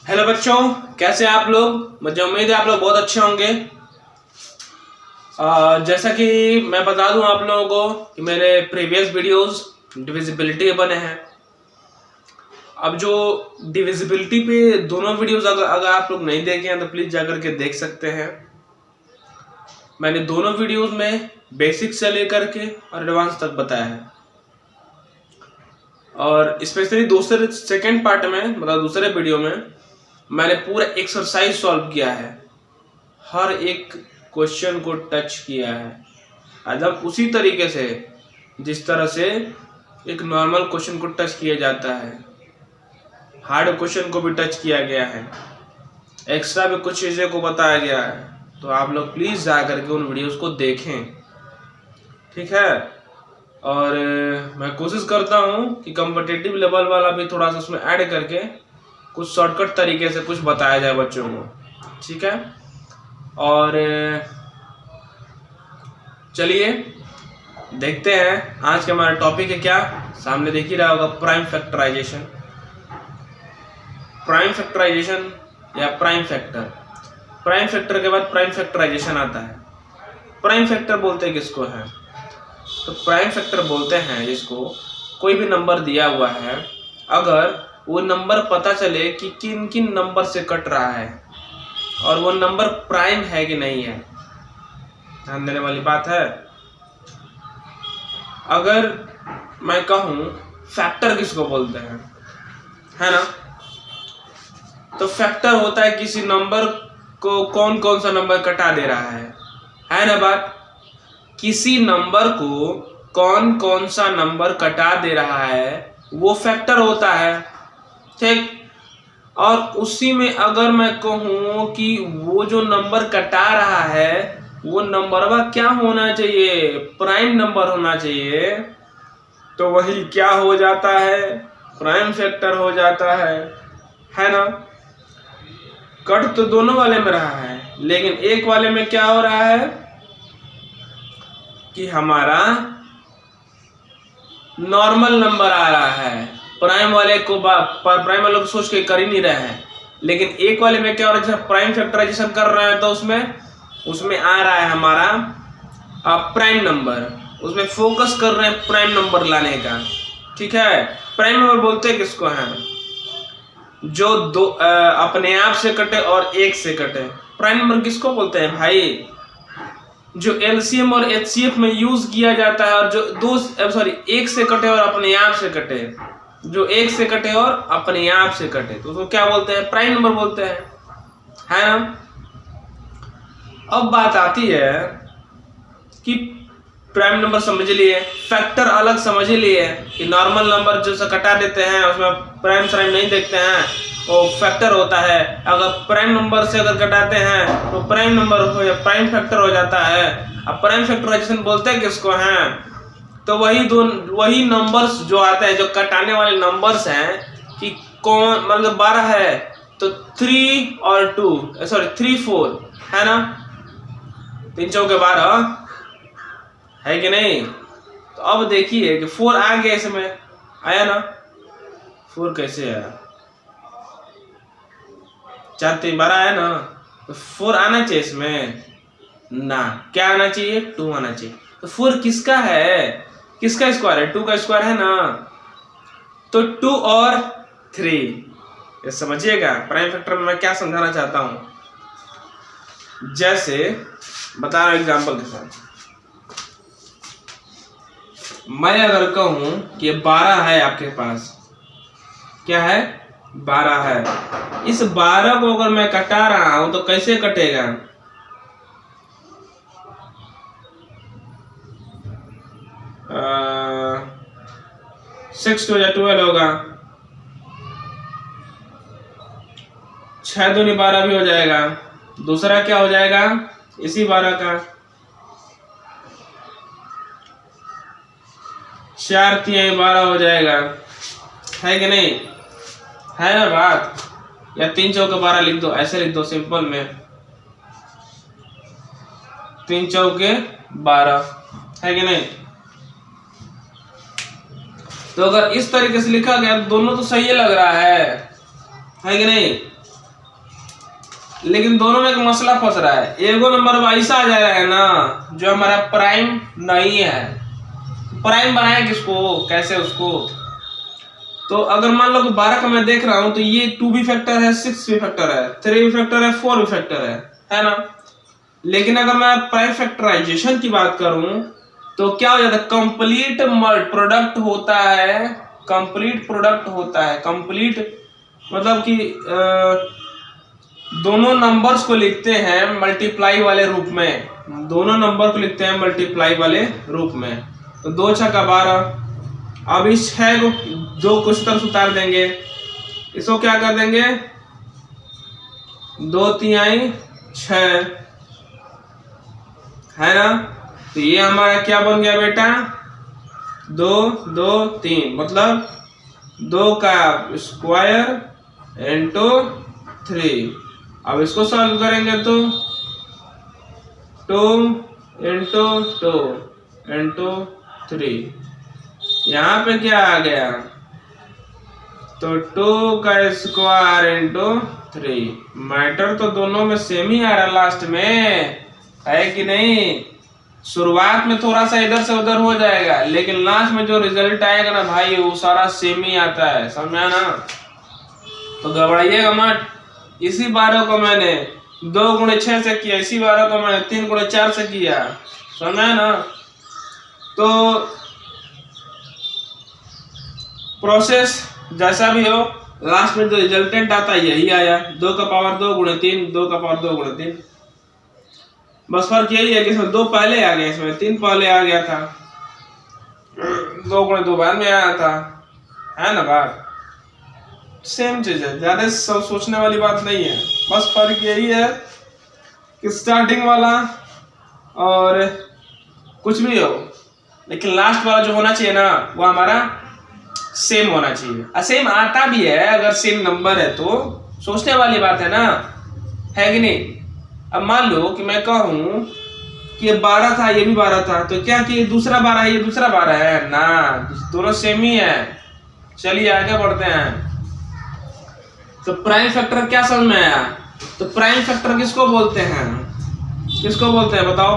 Hello बच्चों, कैसे हैं आप लोग। मुझे उम्मीद है आप लोग बहुत अच्छे होंगे। जैसा कि मैं बता दूं आप लोगों को कि मेरे प्रीवियस वीडियोस डिविजिबिलिटी के बने हैं। अब जो डिविजिबिलिटी पे दोनों वीडियोस अगर आप लोग नहीं देखे हैं तो प्लीज़ जाकर के देख सकते हैं। मैंने दोनों वीडियोस में बेसिक से लेकर के और एडवांस तक बताया है। और स्पेशली दूसरे सेकेंड पार्ट में मतलब दूसरे वीडियो में मैंने पूरा एक्सरसाइज सॉल्व किया है, हर एक क्वेश्चन को टच किया है एकदम उसी तरीके से जिस तरह से एक नॉर्मल क्वेश्चन को टच किया जाता है। हार्ड क्वेश्चन को भी टच किया गया है, एक्स्ट्रा भी कुछ चीज़ें को बताया गया है। तो आप लोग प्लीज़ जा करके उन वीडियोस को देखें, ठीक है। और मैं कोशिश करता हूँ कि कॉम्पिटिटिव लेवल वाला भी थोड़ा सा उसमें ऐड करके कुछ शॉर्टकट तरीके से कुछ बताया जाए बच्चों को, ठीक है। और चलिए देखते हैं आज का हमारा टॉपिक है क्या। सामने देख ही रहा होगा, प्राइम फैक्टराइजेशन। प्राइम फैक्टराइजेशन या प्राइम फैक्टर। प्राइम फैक्टर के बाद प्राइम फैक्टराइजेशन आता है। प्राइम फैक्टर बोलते हैं किसको है, तो प्राइम फैक्टर बोलते हैं जिसको कोई भी नंबर दिया हुआ है, अगर वो नंबर पता चले कि किन किन नंबर से कट रहा है और वो नंबर प्राइम है कि नहीं है। ध्यान देने वाली बात है। अगर मैं कहूँ फैक्टर किसको बोलते हैं, है ना, तो फैक्टर होता है किसी नंबर को कौन कौन सा नंबर कटा दे रहा है ना बात। किसी नंबर को कौन कौन सा नंबर कटा दे रहा है वो फैक्टर होता है, ठीक। और उसी में अगर मैं कहूँ कि वो जो नंबर कटा रहा है वो नंबर क्या होना चाहिए, प्राइम नंबर होना चाहिए, तो वही क्या हो जाता है, प्राइम फैक्टर हो जाता है ना। कट तो दोनों वाले में रहा है, लेकिन एक वाले में क्या हो रहा है कि हमारा नॉर्मल नंबर आ रहा है, प्राइम वाले को प्राइम वाले को सोच के कर ही नहीं रहे हैं। लेकिन एक वाले में क्या हो रहा है, जब प्राइम फैक्टराइजेशन कर रहे हैं तो उसमें आ रहा है हमारा प्राइम नंबर, उसमें फोकस कर रहे हैं प्राइम नंबर लाने का, ठीक है। प्राइम नंबर बोलते हैं किसको हैं, जो दो अपने आप से कटे और एक से कटे। प्राइम नंबर किसको बोलते हैं भाई, जो एलसीएम और एचसीएफ में यूज किया जाता है, और जो एक से कटे और अपने आप से कटे, जो एक से कटे और अपने आप से कटे, तो उसको क्या बोलते हैं, प्राइम नंबर बोलते हैं, है ना। अब बात आती है कि प्राइम नंबर समझ लिए, फैक्टर अलग समझ लिए कि नॉर्मल नंबर जो से कटा देते हैं उसमें प्राइम नहीं देखते हैं, वो फैक्टर होता है। अगर प्राइम नंबर से अगर कटाते हैं तो प्राइम नंबर हो या प्राइम फैक्टर हो जाता है। अब प्राइम फैक्टराइजेशन बोलते हैं किसको हैं, तो वही नंबर्स जो आते हैं, जो कटाने वाले नंबर्स हैं कि कौन, मतलब 12 है तो 3 और 3 4 है ना, 3 चौके 12 है कि नहीं। तो अब देखिए कि 4 आ गया, इसमें आया ना, 4 कैसे आया, 4 3 12 आया ना, तो 4 आना चाहिए इसमें ना, क्या आना चाहिए, 2 आना चाहिए। तो 4 किसका है, किसका स्क्वायर है, 2 का स्क्वायर है ना, तो 2 और 3। ये समझिएगा प्राइम फैक्टर में मैं क्या समझाना चाहता हूं। जैसे बता रहा हूं एग्जांपल के साथ। मैं अगर कहूं कि 12 है आपके पास, क्या है, 12 है। इस 12 को अगर मैं कटा रहा हूं तो कैसे कटेगा, 6 2 12 होगा, 6 दूनी 12 भी हो जाएगा। दूसरा क्या हो जाएगा, इसी 12 का 4 3 12 हो जाएगा, है कि नहीं, है ना बात। या 3 चौके 12 लिख दो, ऐसे लिख दो सिंपल में, 3 चौके 12, है कि नहीं। तो अगर इस तरीके से लिखा गया तो दोनों तो सही लग रहा है कि नहीं। लेकिन दोनों में एक मसला फंस रहा है। एगो नंबर ऐसा आ जा रहा है ना जो हमारा प्राइम नहीं है। प्राइम बनाए किसको, कैसे उसको? तो अगर मान लो कि 12 का मैं देख रहा हूं तो ये 2 भी फैक्टर है, 6 भी फैक्टर है, 3 भी फैक्टर है, 4 भी फैक्टर है ना। लेकिन अगर मैं प्राइम फैक्टराइजेशन की बात करूं तो क्या हो जाता है, कंप्लीट प्रोडक्ट होता है। कंप्लीट प्रोडक्ट होता है, कंप्लीट मतलब कि दोनों नंबर्स को लिखते हैं मल्टीप्लाई वाले रूप में, दोनों नंबर को लिखते हैं मल्टीप्लाई वाले रूप में। तो 2 छक्का 12। अब इस 6 को 2 को इस तरफ उतार देंगे, इसको क्या कर देंगे, 2 तिहाई 6 है ना। तो ये हमारा क्या बन गया बेटा, 2 2 3 मतलब 2 का स्क्वायर इंटू 3। अब इसको सॉल्व करेंगे तो 2 इंटू 2 इंटू 3, यहाँ पे क्या आ गया, तो 2 का स्क्वायर इंटू 3। मैटर तो दोनों में सेम ही आ रहा लास्ट में, है कि नहीं। शुरुआत में थोड़ा सा इधर से उधर हो जाएगा, लेकिन लास्ट में जो रिजल्ट आएगा ना भाई वो सारा सेम ही आता है, समझा ना। तो घबराइएगा मत। इसी 12 को मैंने 2 गुणे 6 से किया, इसी 12 को मैंने 3 गुणे 4 से किया, समझा ना। तो प्रोसेस जैसा भी हो, लास्ट में जो रिजल्टेंट आता है यही आया, 2 का पावर 2 गुणे 3, 2 का पावर 2 गुणे 3। बस फर्क यही है कि इसमें 2 पहले आ गया, इसमें 3 पहले आ गया था, 2 गुणे 2 बाद में आया था, है ना। बात सेम चीज है, ज्यादा सोचने वाली बात नहीं है। बस फर्क यही है कि स्टार्टिंग वाला और कुछ भी हो, लेकिन लास्ट वाला जो होना चाहिए ना वो हमारा सेम होना चाहिए। सेम आता भी है, अगर सेम नंबर है तो सोचने वाली बात है ना, है कि नहीं। अब मान लो कि मैं कहूं कि ये 12 था, ये भी 12 था, तो क्या कि दूसरा 12 है, ये दूसरा 12 है ना, दोनों सेम ही है। चलिए आगे बढ़ते हैं। तो प्राइम फैक्टर क्या समझ में आया? तो प्राइम फैक्टर किसको बोलते हैं, किसको बोलते हैं बताओ?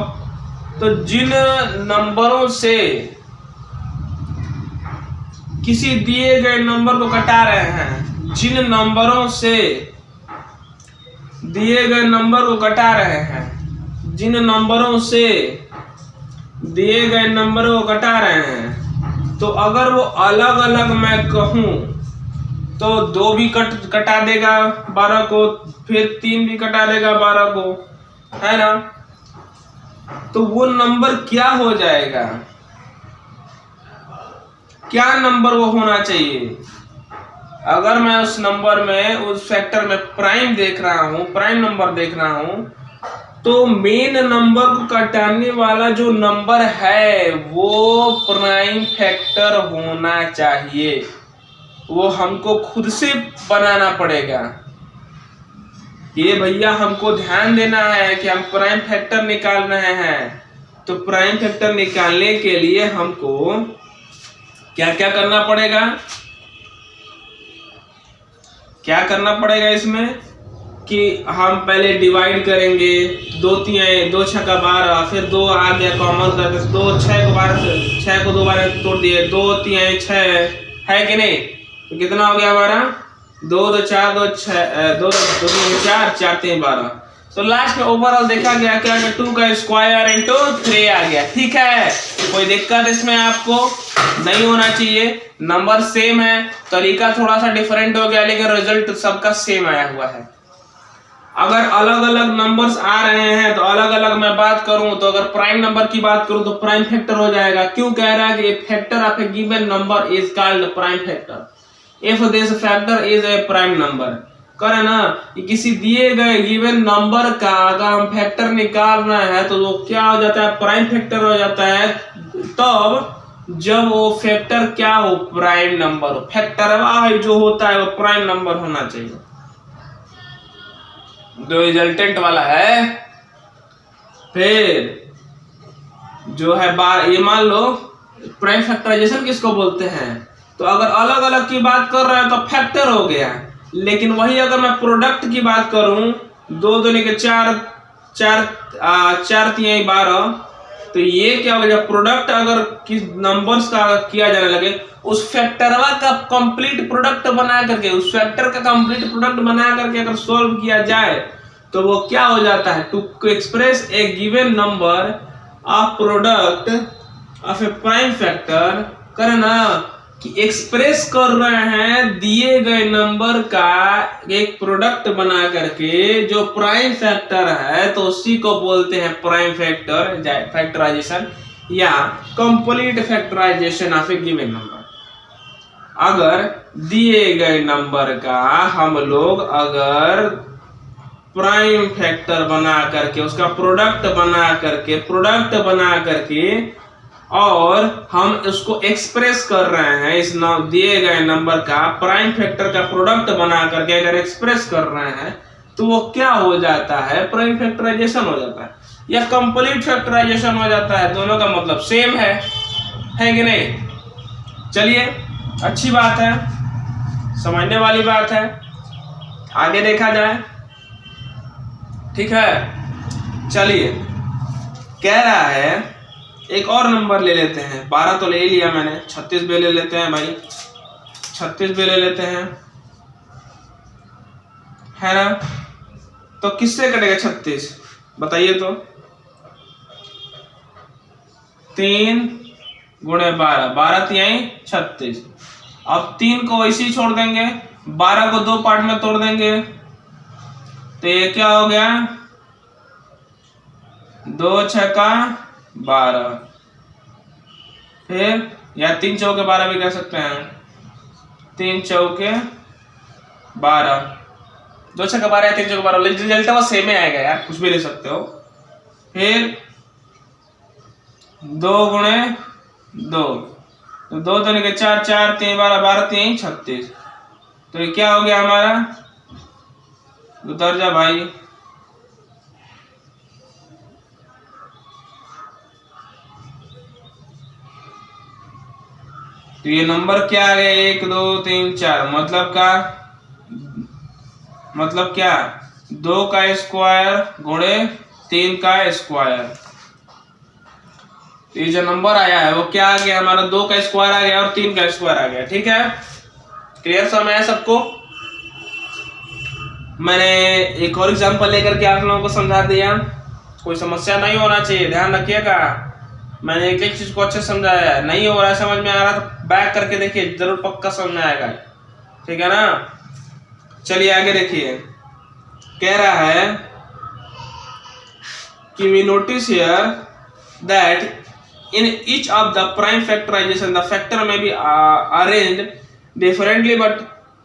तो जिन नंबरों से किसी दिए गए नंबर को घटा रहे हैं, जिन नंबरों से दिए गए नंबर को घटा रहे हैं, जिन नंबरों से दिए गए नंबर को घटा रहे हैं, तो अगर वो अलग अलग मैं कहूं तो 2 भी कटा देगा 12 को, फिर 3 भी कटा देगा 12 को, है ना। तो वो नंबर क्या हो जाएगा, क्या नंबर वो होना चाहिए? अगर मैं उस नंबर में, उस फैक्टर में प्राइम देख रहा हूं, प्राइम नंबर देख रहा हूं, तो मेन नंबर को घटाने वाला जो नंबर है वो प्राइम फैक्टर होना चाहिए। वो हमको खुद से बनाना पड़ेगा। ये भैया हमको ध्यान देना है कि हम प्राइम फैक्टर निकाल रहे हैं। तो प्राइम फैक्टर निकालने के लिए हमको क्या क्या करना पड़ेगा, क्या करना पड़ेगा इसमें कि हम पहले डिवाइड करेंगे, 2 तिहाई 2 छक्का 12, फिर 2 आ गया कॉमन करके, 2 6 को 12 से 6 को 2 बार तोड़ दिए, 2 तिहाई 6 है कि नहीं। तो कितना हो गया हमारा, 2 2 4 2 6 2 2 4 4 3 12। तो लास्ट में ओवरऑल देखा गया क्या, 2 का स्क्वायर इंटू 3 आ गया। ठीक है, कोई दिक्कत इसमें आपको नहीं होना चाहिए, नंबर सेम है, तरीका थोड़ा सा डिफरेंट हो गया, लेकिन रिजल्ट सबका सेम आया हुआ है। अगर अलग अलग नंबर्स आ रहे हैं तो अलग अलग मैं बात करूं, तो अगर प्राइम नंबर की बात करूं तो प्राइम फैक्टर हो जाएगा। क्यों कह रहा है कि factor of a given number is called prime factor if this factor is a prime number. करे ना कि किसी दिए गए गिवन नंबर का अगर हम फैक्टर निकाल रहे हैं तो वो क्या हो जाता है, प्राइम फैक्टर हो जाता है। तब जब वो फैक्टर क्या हो, प्राइम नंबर हो। फैक्टर जो होता है वो प्राइम नंबर होना चाहिए। जो रिजल्टेंट वाला है, फिर जो है ये मान लो प्राइम फैक्टराइजेशन किसको बोलते हैं। तो अगर अलग अलग की बात कर रहे हैं तो फैक्टर हो गया, लेकिन वही अगर मैं प्रोडक्ट की बात करूं 2 दूनी के 4, 4 3 12। तो ये क्या होगा, जब प्रोडक्ट अगर किस नंबर्स का किया जाने लगे, उस फैक्टरवा का कंप्लीट प्रोडक्ट बना करके, उस फैक्टर का कंप्लीट प्रोडक्ट बना करके अगर सॉल्व किया जाए तो वो क्या हो जाता है, to express a given number of product of a prime factor, करे ना कि एक्सप्रेस कर रहे हैं दिए गए नंबर का एक प्रोडक्ट बना करके जो प्राइम फैक्टर है, तो उसी को बोलते हैं प्राइम फैक्टर फैक्टराइजेशन या complete factorization of a given number. अगर दिए गए नंबर का हम लोग अगर प्राइम फैक्टर बना करके, उसका प्रोडक्ट बना करके और हम उसको एक्सप्रेस कर रहे हैं, इस दिए गए नंबर का प्राइम फैक्टर का प्रोडक्ट बना करके अगर एक्सप्रेस कर रहे हैं, तो वो क्या हो जाता है, प्राइम फैक्टराइजेशन हो जाता है या कंप्लीट फैक्टराइजेशन हो जाता है। दोनों का मतलब सेम है कि नहीं। चलिए, अच्छी बात है, समझने वाली बात है, आगे देखा जाए। ठीक है, चलिए, कह रहा है एक और नंबर ले लेते हैं। 12 तो ले लिया मैंने, 36 भी ले लेते हैं भाई, 36 भी ले लेते हैं, है ना। तो किससे कटेगा 36, बताइए तो। 3 गुणे 12, 12 3 36। अब 3 को वैसे ही छोड़ देंगे, 12 को 2 पार्ट में तोड़ देंगे, तो ये क्या हो गया, 2 छक्का 12, फिर या 3 चौके 12 भी कह सकते हैं, 3 चौके 12, 2 छक्का 12 या 3 चौके 12, रिजल्ट वो सेम ही आएगा यार, कुछ भी ले सकते हो। फिर 2 गुणे 2, तो 2 दूनी के 4, 4 3 12, 12 3 36। तो ये क्या हो गया हमारा, उतर जा भाई, तो ये नंबर क्या आ गया, 1 2 3 4, मतलब क्या 2 का स्क्वायर गुणे 3 का स्क्वायर। तो ये जो नंबर आया है वो क्या आ गया हमारा, 2 का स्क्वायर आ गया और 3 का स्क्वायर आ गया। ठीक है, क्लियर समझ आया सबको। मैंने एक और एग्जांपल लेकर के आप लोगों को समझा दिया, कोई समस्या नहीं होना चाहिए, ध्यान रखिएगा। मैंने एक एक चीज को अच्छे समझाया है, नहीं हो रहा है समझ में आ रहा तो बैक करके देखिए, जरूर पक्का समझ में आएगा। ठीक है ना। चलिए आगे देखिए, कह रहा है कि we notice here that in each of the prime factorization the factor may be arranged differently but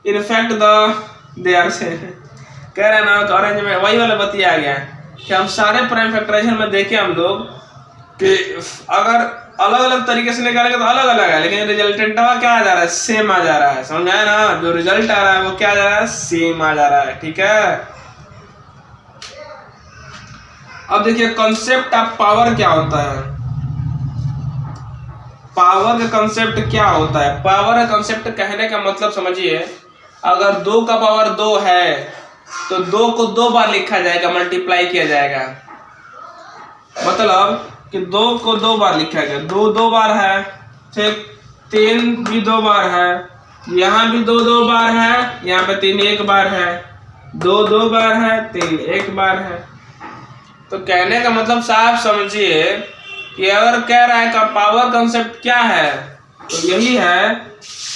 in fact they are same. कह रहे हैं ना, तो अरेंज में वही वाला बतिया गया कि हम सारे प्राइम फैक्टराइजेशन में देखे हम लोग कि अगर अलग अलग तरीके से निकालेंगे तो अलग अलग है, लेकिन रिजल्टेंटवा क्या आ जा रहा है, सेम आ जा रहा है। समझ आया ना, जो रिजल्ट आ रहा है वो क्या आ जा रहा है, सेम आ जा रहा है। ठीक है, अब देखिए कॉन्सेप्ट ऑफ पावर क्या होता है। पावर का कॉन्सेप्ट क्या होता है, पावर का कॉन्सेप्ट कहने का मतलब समझिए, अगर 2 का पावर 2 है तो 2 को 2 बार लिखा जाएगा, मल्टीप्लाई किया जाएगा, मतलब कि 2 को 2 बार लिखा गया, 2 2 बार है, ठीक, 3 भी 2 बार है, यहाँ भी 2 2 बार है, यहाँ पे 3 1 बार है, 2 2 बार है, 3 1 बार है। तो कहने का मतलब साफ समझिए कि अगर कह रहा है का पावर कंसेप्ट क्या है, तो यही है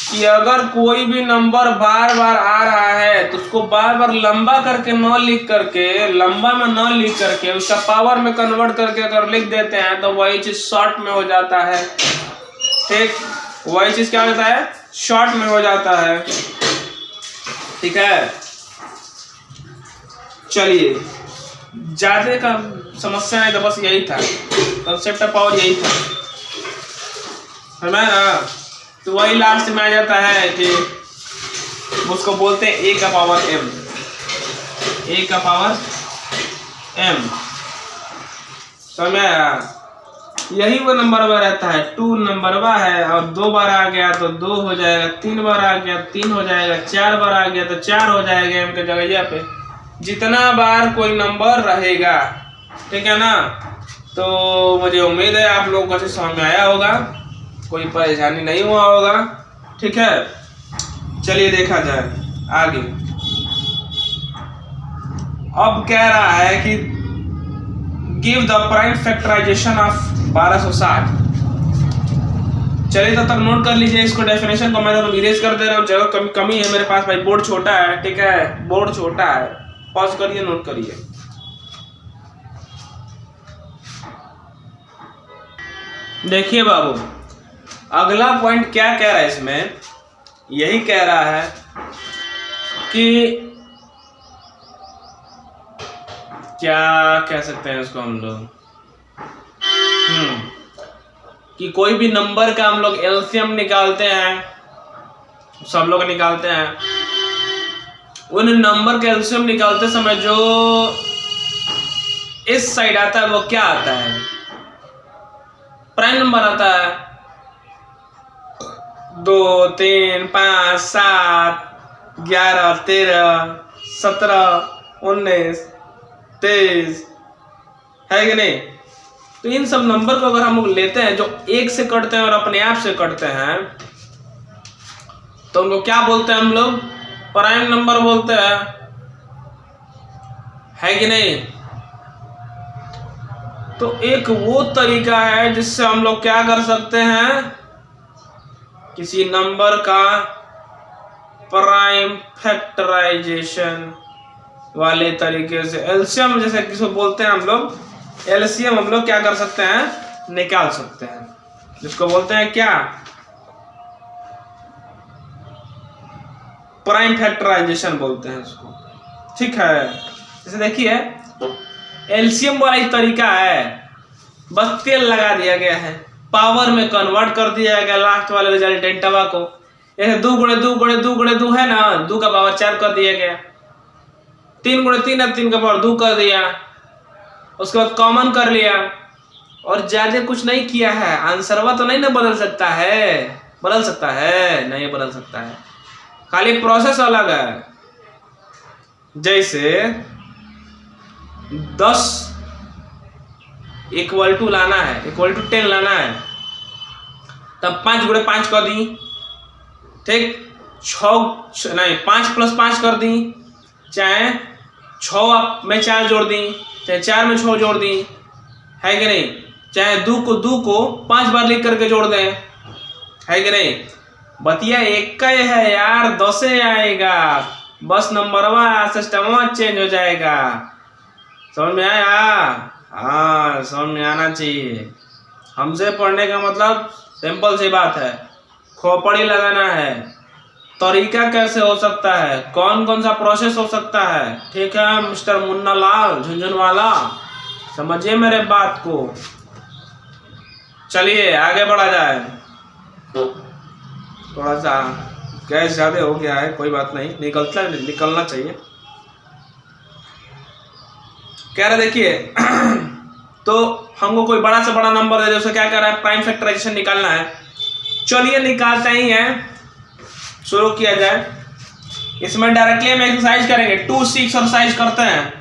कि अगर कोई भी नंबर बार बार आ रहा है तो उसको बार बार लंबा करके न लिख करके, लंबा में न लिख करके उसका पावर में कन्वर्ट करके अगर लिख देते हैं तो वही चीज शॉर्ट में हो जाता है। ठीक, वही चीज क्या होता है, शॉर्ट में हो जाता है। ठीक है, चलिए, ज्यादा का समस्या नहीं, तो बस यही था कंसेप्ट ऑफ पावर, यही था, समझ ना। तो वही लास्ट में आ जाता है कि उसको बोलते हैं a का पावर m, a का पावर m, समझ। यही वो नंबर में रहता है, 2 नंबर वा है, और 2 बार आ गया तो 2 हो जाएगा, 3 बार आ गया 3 हो जाएगा, 4 बार आ गया तो 4 हो जाएगा m के जगह पे, जितना बार कोई नंबर रहेगा, ठीक है ना। तो मुझे उम्मीद है आप लोगों को अच्छे समझ में आया होगा, कोई परेशानी नहीं हुआ होगा, ठीक है। चलिए देखा जाए आगे। अब कह रहा है कि give the prime factorization of 1260। चलिए तब तक नोट कर लीजिए इसको, डेफिनेशन को मैं तो इरेज कर दे रहा हूँ, जगह कमी है मेरे पास भाई, बोर्ड छोटा है, ठीक है, बोर्ड छोटा है। पॉज करिए, नोट करिए। देखिए बाबू, अगला पॉइंट क्या कह रहा है इसमें, यही कह रहा है कि क्या कह सकते हैं उसको हम लोग, कि कोई भी नंबर का हम लोग एलसीएम निकालते हैं, सब लोग निकालते हैं। उन नंबर का एलसीएम निकालते समय जो इस साइड आता है वो क्या आता है, प्राइम नंबर आता है। 2 3 5 7 11 13 17 19 23 है कि नहीं। तो इन सब नंबर को अगर हम लोग लेते हैं जो 1 से कटते हैं और अपने आप से कटते हैं, तो उनको क्या बोलते हैं हम लोग, प्राइम नंबर बोलते हैं, है कि नहीं। तो एक वो तरीका है जिससे हम लोग क्या कर सकते हैं, किसी नंबर का प्राइम फैक्टराइजेशन वाले तरीके से, एलसीएम जैसे किसको बोलते हैं हम लोग, एलसीएम हम लोग क्या कर सकते हैं, निकाल सकते हैं, जिसको बोलते हैं क्या, प्राइम फैक्टराइजेशन बोलते हैं उसको, ठीक है। जैसे देखिए एलसीएम वाला ही तरीका है, बस तेल लगा दिया गया है, पावर में कन्वर्ट कर दिया गया लास्ट वाले रिजल्टेंटवा को। जैसे 2 गुणे 2 गुणे 2 गुणे 2 है ना, 2 का पावर 4 कर दिया गया, 3 गुणे 3 है, 3 का पावर 2 कर दिया, उसके बाद कॉमन कर लिया, और ज्यादा कुछ नहीं किया है। आंसरवा तो नहीं ना बदल सकता है, बदल सकता है, नहीं बदल सकता है, खाली प्रोसेस अलग है। जैसे 10 इक्वल टू लाना है, इक्वल टू 10 लाना है, तब 5 गुणे 5 कर दी, ठीक, 6 नहीं 5 + 5 कर दी, चाहे 6 में 4 जोड़ दी, चाहे 4 में 6 जोड़ दी, है कि नहीं, चाहे 2 को 5 बार लिख करके जोड़ दें, है कि नहीं। बतिया एक का है यार, 10 आएगा, बस नंबरवा सिस्टम चेंज हो जाएगा। समझ में आया, हाँ समझ में आना चाहिए। हमसे पढ़ने का मतलब सिंपल सी बात है, खोपड़ी लगाना है, तरीका कैसे हो सकता है, कौन कौन सा प्रोसेस हो सकता है, ठीक है मिस्टर मुन्ना लाल झुंझुनवाला, समझिए मेरे बात को। चलिए आगे बढ़ा जाए। थोड़ा सा गैस ज्यादा हो गया है, कोई बात नहीं, निकलना चाहिए। कह रहे देखिए तो हमको कोई बड़ा से बड़ा नंबर दे दे, उसे क्या कर रहा है, प्राइम फैक्टराइजेशन निकालना है। चलिए निकालते ही हैं, शुरू किया जाए। इसमें डायरेक्टली हम एक्सरसाइज करेंगे, 2C एक्सरसाइज करते हैं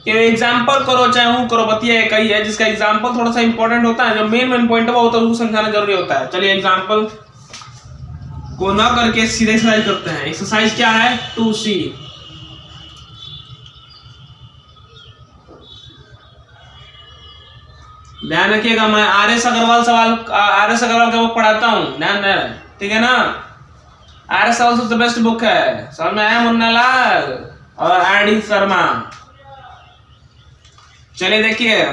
कि एग्जाम्पल करो चाहे वो करो, बतिया एक ही है, जिसका एग्जाम्पल थोड़ा सा इंपॉर्टेंट होता है, जो मेन पॉइंट होता है उसको समझाना जरूरी होता है। चलिए एग्जाम्पल को ना करके सीधे एक्सरसाइज करते हैं। एक्सरसाइज क्या है, 2C। ध्यान रखिएगा, मैं RS अग्रवाल का बुक पढ़ाता हूँ, ध्यान दें, ठीक है ना। RS अग्रवाल सबसे बेस्ट बुक है, समझ में आया मुन्ना लाल और RD शर्मा। चलिए देखिए,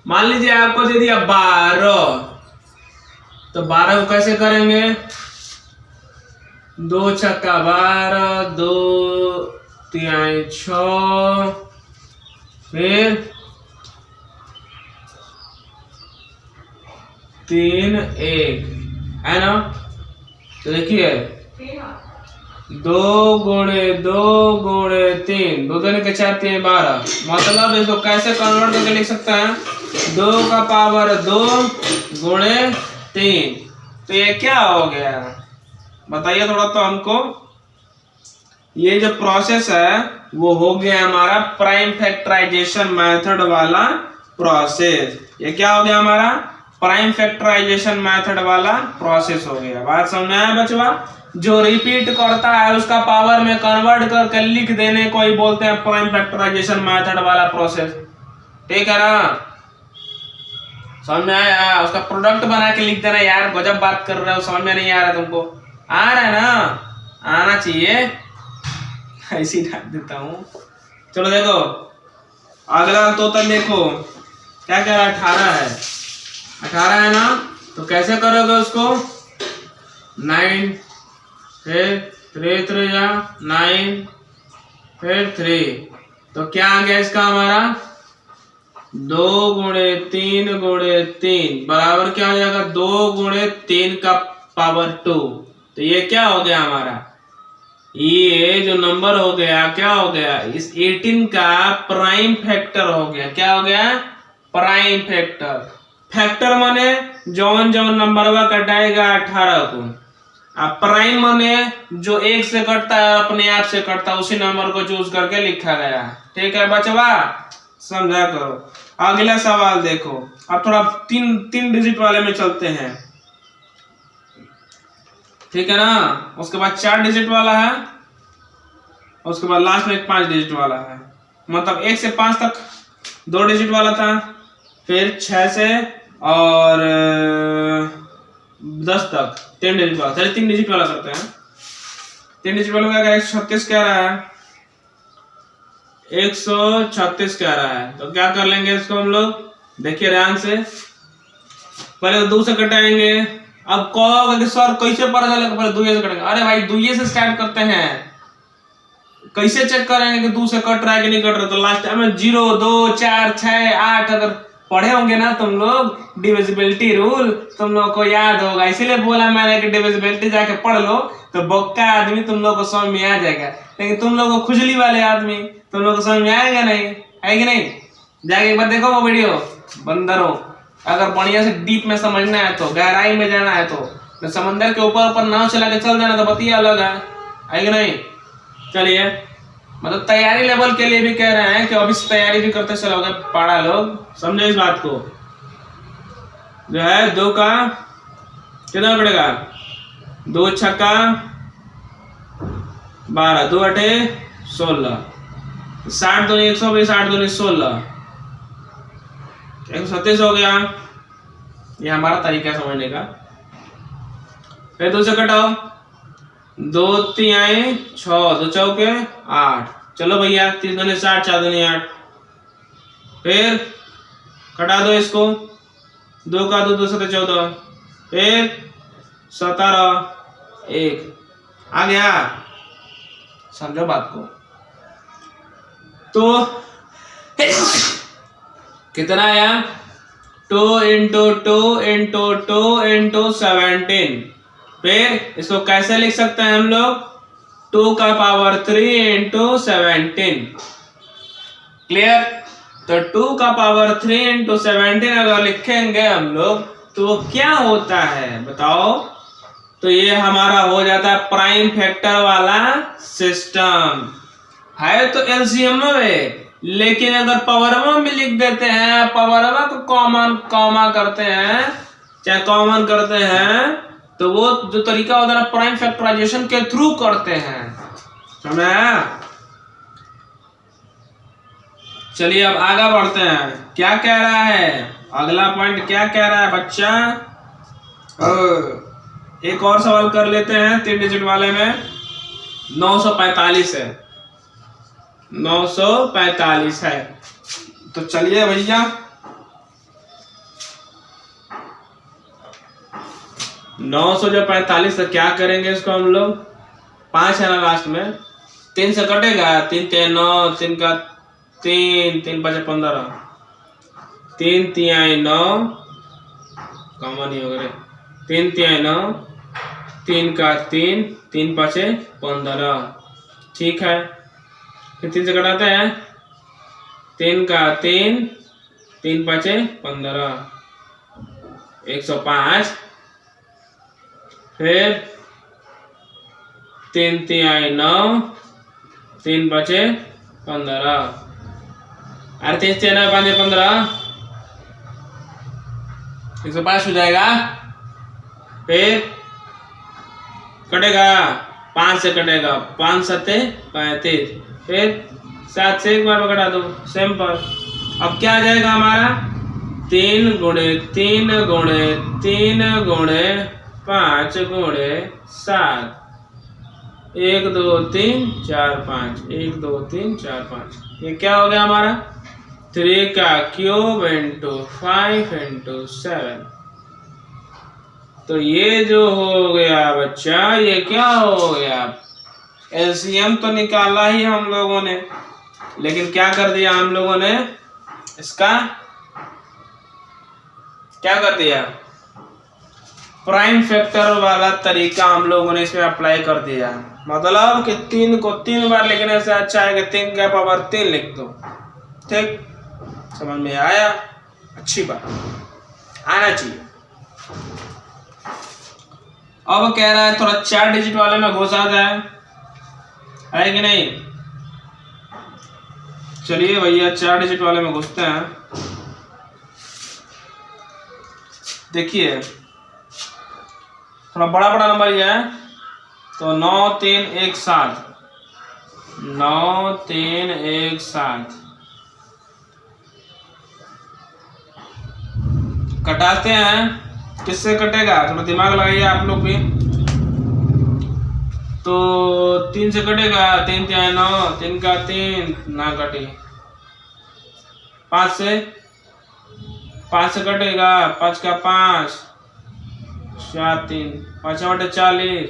मान लीजिए आपको दे दिया 12, तो 12 को कैसे करेंगे, 2 छक्का 12, 2 3 6, फिर 3 1, है ना। तो देखिए 2 गुणे 2 गुणे 3, 2 दूनी के 4 3 12, मतलब इसको कैसे कन्वर्ट करके लिख सकते हैं, 2 का पावर 2 गुणे 3। तो ये क्या हो गया बताइए थोड़ा तो हमको, ये जो प्रोसेस है वो हो गया हमारा प्राइम फैक्टराइजेशन मेथड वाला प्रोसेस। ये क्या हो गया हमारा प्राइम फैक्टराइजेशन मेथड वाला प्रोसेस हो गया। बात समझ में आया बचवा? जो रिपीट करता है उसका पावर में कन्वर्ट करके लिख देने को ही बोलते हैं प्राइम फैक्टराइजेशन मेथड वाला प्रोसेस। ठीक है ना? समझ में आया? उसका प्रोडक्ट बना के लिख देना। यार गजब बात कर रहे हो, समझ में नहीं आ रहा तुमको? आ रहा है ना? आना चाहिए। ऐसे ही डाल देता हूँ। चलो देखो अगला तोतल देखो क्या कह रहा है, 18 है। 18 है ना? तो कैसे करोगे उसको? 9 फिर 3 3 या 9 फिर 3, तो क्या आ गया इसका हमारा 2 गुणे 3 गुणे 3 बराबर क्या हो जाएगा 2 गुणे 3 का पावर 2। तो ये क्या हो गया हमारा, ये जो नंबर हो गया क्या हो गया, इस 18 का प्राइम फैक्टर हो गया। क्या हो गया? Prime factor. फैक्टर माने जौन जौन नंबर वा कटाएगा 18 को। अब प्राइम माने जो 1 से कटता है अपने आप से कटता है, उसी नंबर को चूज करके लिखा गया। ठीक है बचवा? समझा करो। अगला सवाल देखो। अब थोड़ा तीन डिजिट वाले में चलते हैं। ठीक है ना? उसके बाद 4 डिजिट वाला है, उसके बाद लास्ट में एक 5 डिजिट वाला है। मतलब 1 से 5 तक 2 डिजिट वाला था, फिर 6 से और 10 तक 3 डिजिट वाला। चलिए 3 डिजिट वाला करते हैं। 3 डिजिट वाला क्या कह रहा है? 136 कह रहा है, 136 कह रहा है। तो क्या कर लेंगे इसको हम लोग, देखिए ध्यान से। पहले तो 2 से कटाएंगे। अब कहोगे कि सर कैसे पता चलेगा? पहले 2 से कटेंगे। अरे भाई 2 से स्टार्ट करते हैं। कैसे चेक करेंगे कि 2 से कट रहा है कि नहीं कट रहा? तो लास्ट टाइम में 0 2 4 6 8 अगर पढ़े होंगे ना तुम लोग डिविजिबिलिटी रूल, तुम लोग को याद होगा। इसीलिए बोला मैंने कि डिविजिबिलिटी जाके पढ़ लो, तो बक्का आदमी तुम लोग को समझ में आ जाएगा। लेकिन तुम लोग को खुजली वाले आदमी तुम लोग को समझ में आएगा नहीं, है कि नहीं? जाके एक बार देखो वो वीडियो बंदरों। अगर बढ़िया से डीप में समझना है तो, गहराई में जाना है तो समंदर के ऊपर ऊपर नाव चला के चल जाना, तो बतिया अलग है कि नहीं? चलिए, मतलब तैयारी लेवल के लिए भी कह रहे हैं कि अभी से तैयारी भी करते चलोगे पाड़ा लोग। समझो इस बात को। जो है 2 का कितना पड़ेगा, 2 छक्का 12, 2 अठे 16, 60 दूनी 120, 8 दूनी 16, 137 हो गया। ये हमारा तरीका है समझने का। फिर 2 से कटाओ, 2 3 6, 2 चौके 8। चलो भैया 3 दूनी 60, 4 दूनी 8। फिर कटा दो इसको, 2 का 2 2 7 14, फिर 17 1 आ गया। समझो बात को। तो कितना आया, 2 × 2 × 2 × 17। फिर इसको कैसे लिख सकते हैं हम लोग, 2 का पावर 3 × 17। क्लियर? तो 2 का पावर 3 × 17 अगर लिखेंगे हम लोग तो वो क्या होता है बताओ? तो ये हमारा हो जाता है प्राइम फैक्टर वाला सिस्टम। है तो एलसीएम में, लेकिन अगर पावरवा में लिख देते हैं, पावरवा को कॉमन कॉमा करते हैं, चाहे कॉमन करते हैं, तो वो जो तरीका होता है प्राइम फैक्टराइजेशन के थ्रू करते हैं। समझ? चलिए अब आगे बढ़ते हैं। क्या कह रहा है अगला पॉइंट, क्या कह रहा है बच्चा? एक और सवाल कर लेते हैं 3 डिजिट वाले में। 945 है, 945 है। तो चलिए भैया 945 से क्या करेंगे इसको हम लोग, 5 है ना लास्ट में, 3 से कटेगा, 3 3 9, 3 का 3 3 5 15, 3 3 9 कॉमन नहीं हो गए, 3 3 9, 3 का 3 3 5 15। ठीक है, फिर 3 से कटाते हैं, 3 का 3 3 5 15, 105। फिर 3 3 9, 3 बचे 15, अरे 3 3 5 15, 105 हो जाएगा। फिर कटेगा 5 से कटेगा, 5 7 35, फिर 7 से एक बार में कटा दो, सिंपल। अब क्या आ जाएगा हमारा 3 गुणे 3 गुणे 3 गुणे 5 गुणे 7, 1 2 3 4 5, 1 2 3 4 5, ये क्या हो गया हमारा 3 का क्यूब इंटू 5 इंटू 7। तो ये जो हो गया बच्चा, ये क्या हो गया, एलसीएम तो निकाला ही हम लोगों ने, लेकिन क्या कर दिया हम लोगों ने, इसका क्या कर दिया, प्राइम फैक्टर वाला तरीका हम लोगों ने इसमें अप्लाई कर दिया। मतलब कि 3 को 3 बार लिखने से अच्छा है कि 3 का पावर 3 लिख दो। ठीक, समझ में आया, अच्छी बात, आना चाहिए। अब कह रहा है थोड़ा 4 डिजिट वाले में घुसा जाए, है कि नहीं। चलिए भैया 4 डिजिट वाले में घुसते हैं। देखिए थोड़ा बड़ा बड़ा नंबर ये है, तो 9 3 1 7, 9 3 1 7 कटाते हैं। किससे कटेगा, थोड़ा दिमाग लगाइए आप लोग भी। तो 3 से कटेगा, 3 3 9, 3 का 3 ना कटे। 5 से कटेगा, 5 का 5, 4 3, 5 बटे 40,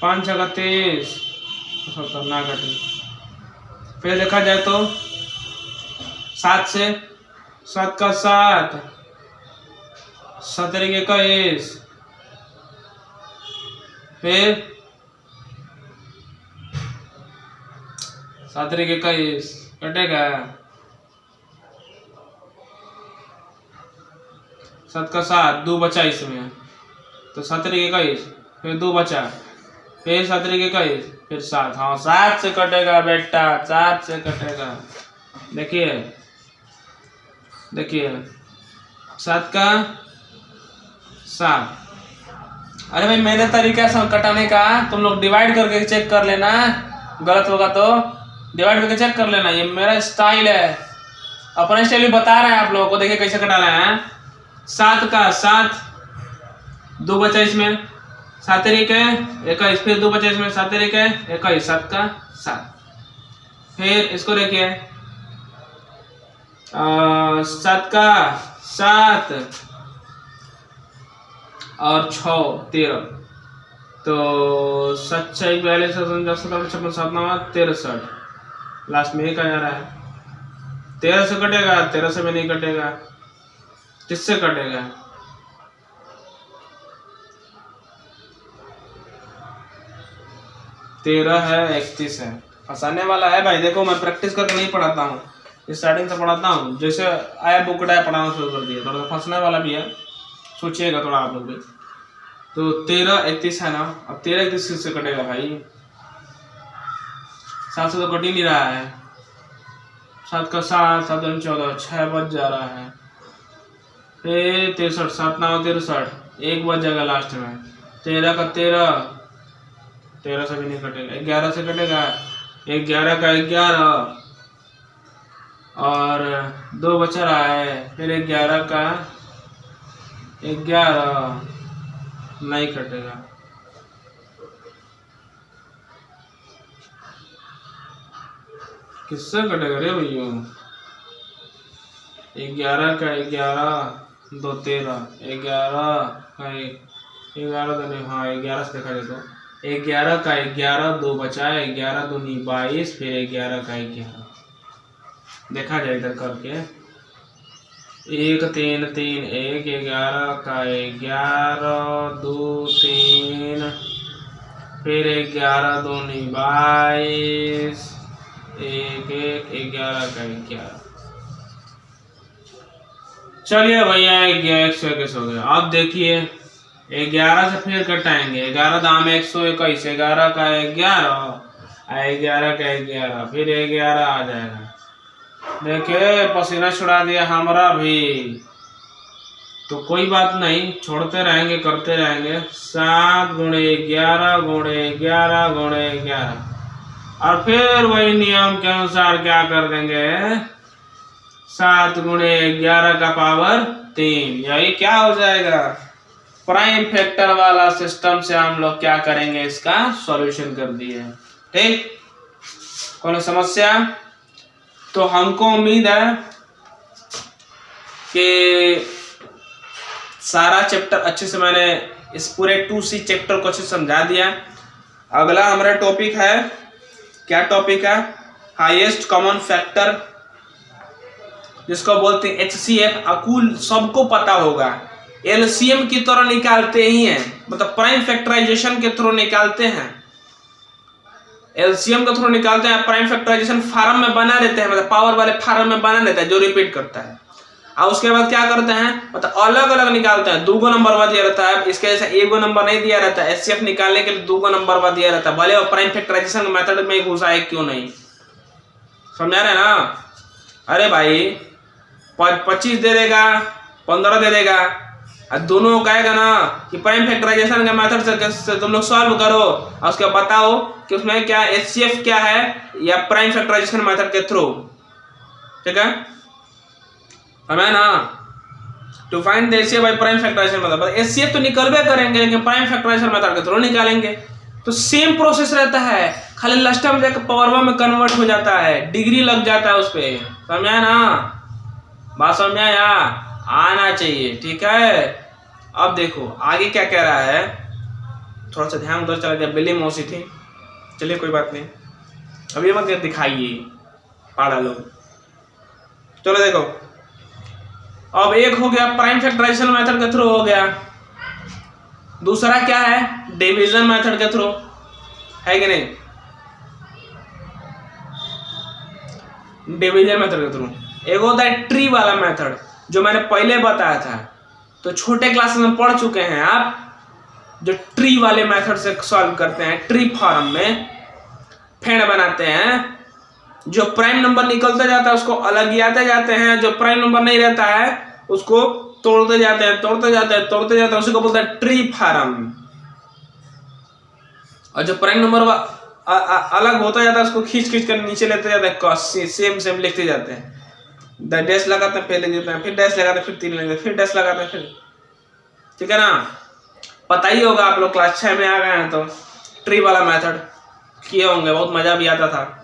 5 का 30, ना कटे। फिर देखा जाए तो 7 से, 7 का 7, 7 का 21, फिर 7 का 21 कटेगा, 7 का 7, 2 बचा इसमें, तो 7 का 21, फिर 2 बचा, फिर 7 का 21, फिर 7, हाँ 7 से कटेगा बेटा, 7 से कटेगा। देखिए देखिए 7 का 7, अरे भाई मेरे तरीका से कटाने का, तुम लोग डिवाइड करके चेक कर लेना, गलत होगा तो डिवाइड करके चेक कर लेना, ये मेरा स्टाइल है, अपना स्टाइल भी बता रहे हैं आप लोगों को। देखिए कैसे कटाना है। 7 का 7, 2 बचा इसमें, 7 का 21, फिर 2 बचा इसमें, 7 का 21, 7 का 7, फिर इसको देखिए 7 का 7 और 6 13, तो 7 6 42 57 56 63, लास्ट में 1 आ रहा है। 13 से कटेगा, 13 से भी नहीं कटेगा, किससे कटेगा, तेरह है 31 है, फंसाने वाला है भाई। देखो मैं प्रैक्टिस करके नहीं पढ़ाता हूँ, स्टार्टिंग से पढ़ाता हूँ, जैसे आया बुक उठाया पढ़ाना शुरू कर दिया, थोड़ा फंसने वाला भी है, सोचिएगा थोड़ा आप लोग भी। तो 13 31 है ना, अब 13 31 से कटेगा भाई, 7 से तो कट ही नहीं रहा है। 7 का 7, 7 दूनी 14, 6 बच जा रहा है, फिर 63, 7 9 63, 1 बच जाएगा लास्ट में। 13 का 13, 13 से भी नहीं कटेगा, 11 से कटेगा, 11 का 11 और 2 बचा रहा है, फिर 11 का 11 नहीं कटेगा। किससे कटेगा रे भैया, 11 का 11 2 13, 11 का 11 तो नहीं, हाँ 11 से देखा जाए तो 11 का 11, 2 बचा है, 11 दूनी 22, फिर 11 का 11 देखा जाए इधर करके, 1 3 3 1, 11 का 11 2 3, फिर 11 दूनी 22, 1 1, 11 का 11। चलिए भैया 121 हो गया। अब देखिए 11 से फिर कटाएंगे, 11 दाम 121, 11 का 11, 11 का 11, फिर 11 आ जाएगा। देखे पसीना छुड़ा दिया हमारा भी, तो कोई बात नहीं, छोड़ते रहेंगे करते रहेंगे। 7 गुणे 11 गुणे 11 गुणे 11, और फिर वही नियम के अनुसार क्या कर देंगे, 7 गुणे 11 का पावर 3, यही क्या हो जाएगा, प्राइम फैक्टर वाला सिस्टम से हम लोग क्या करेंगे, इसका सॉल्यूशन कर दिए। ठीक, कौन समस्या? तो हमको उम्मीद है कि सारा चैप्टर अच्छे से मैंने इस पूरे 2C चैप्टर को अच्छे से समझा दिया। अगला हमारा टॉपिक है, क्या टॉपिक है, हाईएस्ट कॉमन फैक्टर, जिसको बोलते हैं HCF। अकुल सबको पता होगा, LCM की तरह निकालते ही हैं, मतलब प्राइम फैक्टराइजेशन के थ्रू निकालते हैं, LCM के थ्रू निकालते हैं। प्राइम फैक्टराइजेशन फार्म में बना रहते हैं, मतलब पावर वाले फार्म में बना रहता है जो रिपीट करता है। और उसके बाद क्या करते हैं, मतलब अलग अलग निकालते हैं। 2 नंबर बाद दिया रहता है, इसके जैसे 1 नंबर नहीं दिया रहता है। HCF निकालने के लिए 2 नंबर बाद दिया रहता है, भले वो प्राइम फैक्टराइजेशन मेथड में घुसा है क्यों नहीं, समझा रहे ना? अरे भाई 25 दे देगा, 15 दे देगा, और दोनों कहेगा ना कि प्राइम फैक्टराइजेशन के मेथड से तुम लोग सॉल्व करो, और उसके बताओ कि उसमें क्या HCF क्या है या प्राइम फैक्टराइजेशन मेथड के थ्रू। ठीक है, हमें ना to find the HCF by prime factorization method, HCF तो निकलवे करेंगे लेकिन प्राइम फैक्टराइजेशन मेथड के थ्रू निकालेंगे। तो सेम प्रोसेस रहता है, खाली लास्ट टाइम जाकर पावर में कन्वर्ट हो जाता है, डिग्री लग जाता है उस पर। समझा ना, बात समझ में आना चाहिए। ठीक है, अब देखो आगे क्या कह रहा है, थोड़ा सा ध्यान उधर चला गया, बिल्ली मौसी थी, चलिए कोई बात नहीं, अभी मत दिखाइए पाड़ा लोग। चलो देखो, अब एक हो गया प्राइम फैक्टराइजेशन मेथड के थ्रू हो गया, दूसरा क्या है, डिवीजन मेथड के थ्रू, है कि नहीं? डिवीजन मेथड के थ्रू एक होता है ट्री वाला मेथड, जो मैंने पहले बताया था, तो छोटे क्लास में पढ़ चुके हैं आप, जो ट्री वाले मेथड से सॉल्व करते हैं। ट्री फॉर्म में फेड़ बनाते हैं, जो प्राइम नंबर निकलता जाता है उसको अलग आते जाते हैं, जो प्राइम नंबर नहीं रहता है उसको तोड़ते जाते हैं, तोड़ते जाते हैं, तोड़ते जाते हैं, उसी को बोलते हैं ट्री फॉर्म। और जो प्राइम नंबर अलग होता जाता है उसको खींच खींच कर नीचे लेते जाते हैं, सेम सेम लिखते जाते हैं, डैश लगाते हैं, पहले देते हैं, फिर डैश लगाते हैं, फिर 3 लगाते हैं, फिर डैश लगाते हैं, फिर। ठीक है ना, पता ही होगा आप लोग क्लास 6 में आ गए हैं तो ट्री वाला मेथड किए होंगे, बहुत मजा भी आता था।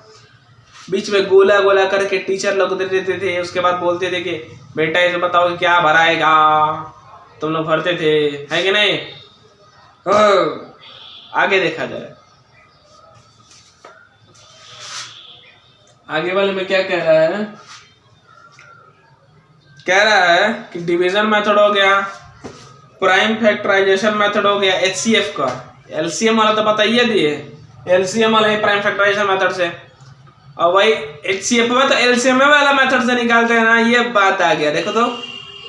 बीच में गोला गोला करके टीचर लोग दे देते थे, उसके बाद बोलते थे कि बेटा इसे बताओ क्या भराएगा, तुम लोग भरते थे, है कि नहीं? आगे देखा जाए, आगे वाले में क्या कह रहा है, कह रहा है कि डिवीजन मेथड हो गया, प्राइम फैक्टराइजेशन मेथड हो गया HCF का, LCM वाला तो बताइए दिए, LCM वाला है प्राइम फैक्टराइजेशन मेथड से, और वही HCF में तो LCM वाला मेथड से निकालते हैं ना, ये बात आ गया। देखो तो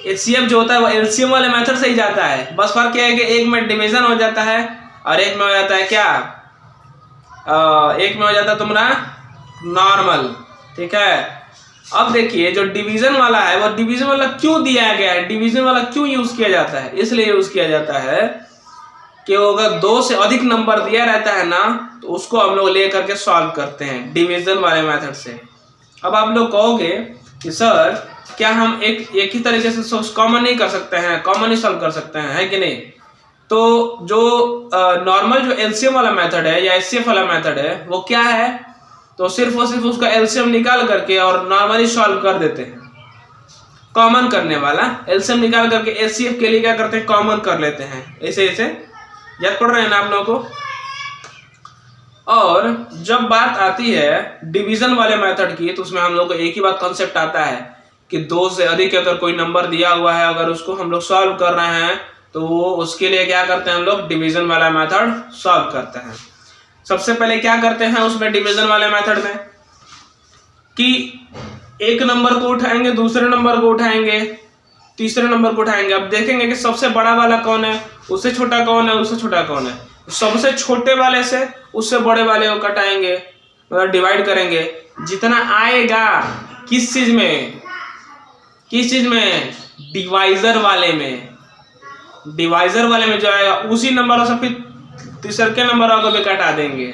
HCF जो होता है वो LCM वाले मेथड से ही जाता है, बस फर्क क्या है कि एक में डिवीजन हो जाता है और एक में हो जाता है क्या, एक में हो जाता है तुम्हारा नॉर्मल। ठीक है, अब देखिए जो डिवीजन वाला है वो डिवीजन वाला क्यों दिया गया है, डिवीजन वाला क्यों यूज किया जाता है, इसलिए यूज किया जाता है कि अगर 2 से अधिक नंबर दिया रहता है ना तो उसको हम लोग लेकर के सॉल्व करते हैं डिवीजन वाले मेथड से। अब आप लोग कहोगे कि सर क्या हम एक ही तरीके से कॉमन नहीं कर सकते हैं, कॉमन ही सॉल्व कर सकते हैं, है कि नहीं? तो जो नॉर्मल जो LCM वाला मेथड है या HCF वाला मेथड है वो क्या है, तो सिर्फ और सिर्फ उसका LCM निकाल करके और नॉर्मली सॉल्व कर देते हैं। कॉमन करने वाला LCM निकाल करके HCF के लिए क्या करते हैं, कॉमन कर लेते हैं। ऐसे ऐसे याद पड़ रहे हैं ना आप लोगों को। और जब बात आती है डिवीजन वाले मेथड की तो उसमें हम लोग को एक ही बात कॉन्सेप्ट आता है कि 2 से अधिक अगर कोई नंबर दिया हुआ है, अगर उसको हम लोग सॉल्व कर रहे हैं तो वो उसके लिए क्या करते हैं, हम लोग डिवीजन वाला मेथड सॉल्व करते हैं। सबसे पहले क्या करते हैं उसमें डिवीजन वाले मेथड में कि एक नंबर को उठाएंगे, दूसरे नंबर को उठाएंगे, तीसरे नंबर को उठाएंगे। अब देखेंगे कि सबसे बड़ा वाला कौन है, उससे छोटा कौन है, उससे छोटा कौन है। सबसे छोटे वाले से उससे बड़े वाले को घटाएंगे, मतलब डिवाइड करेंगे। जितना आएगा किस चीज में, किस चीज में, डिवाइजर वाले में। डिवाइजर वाले में जो आएगा उसी नंबर से फिर तीसरे के नंबर को भी घटा देंगे।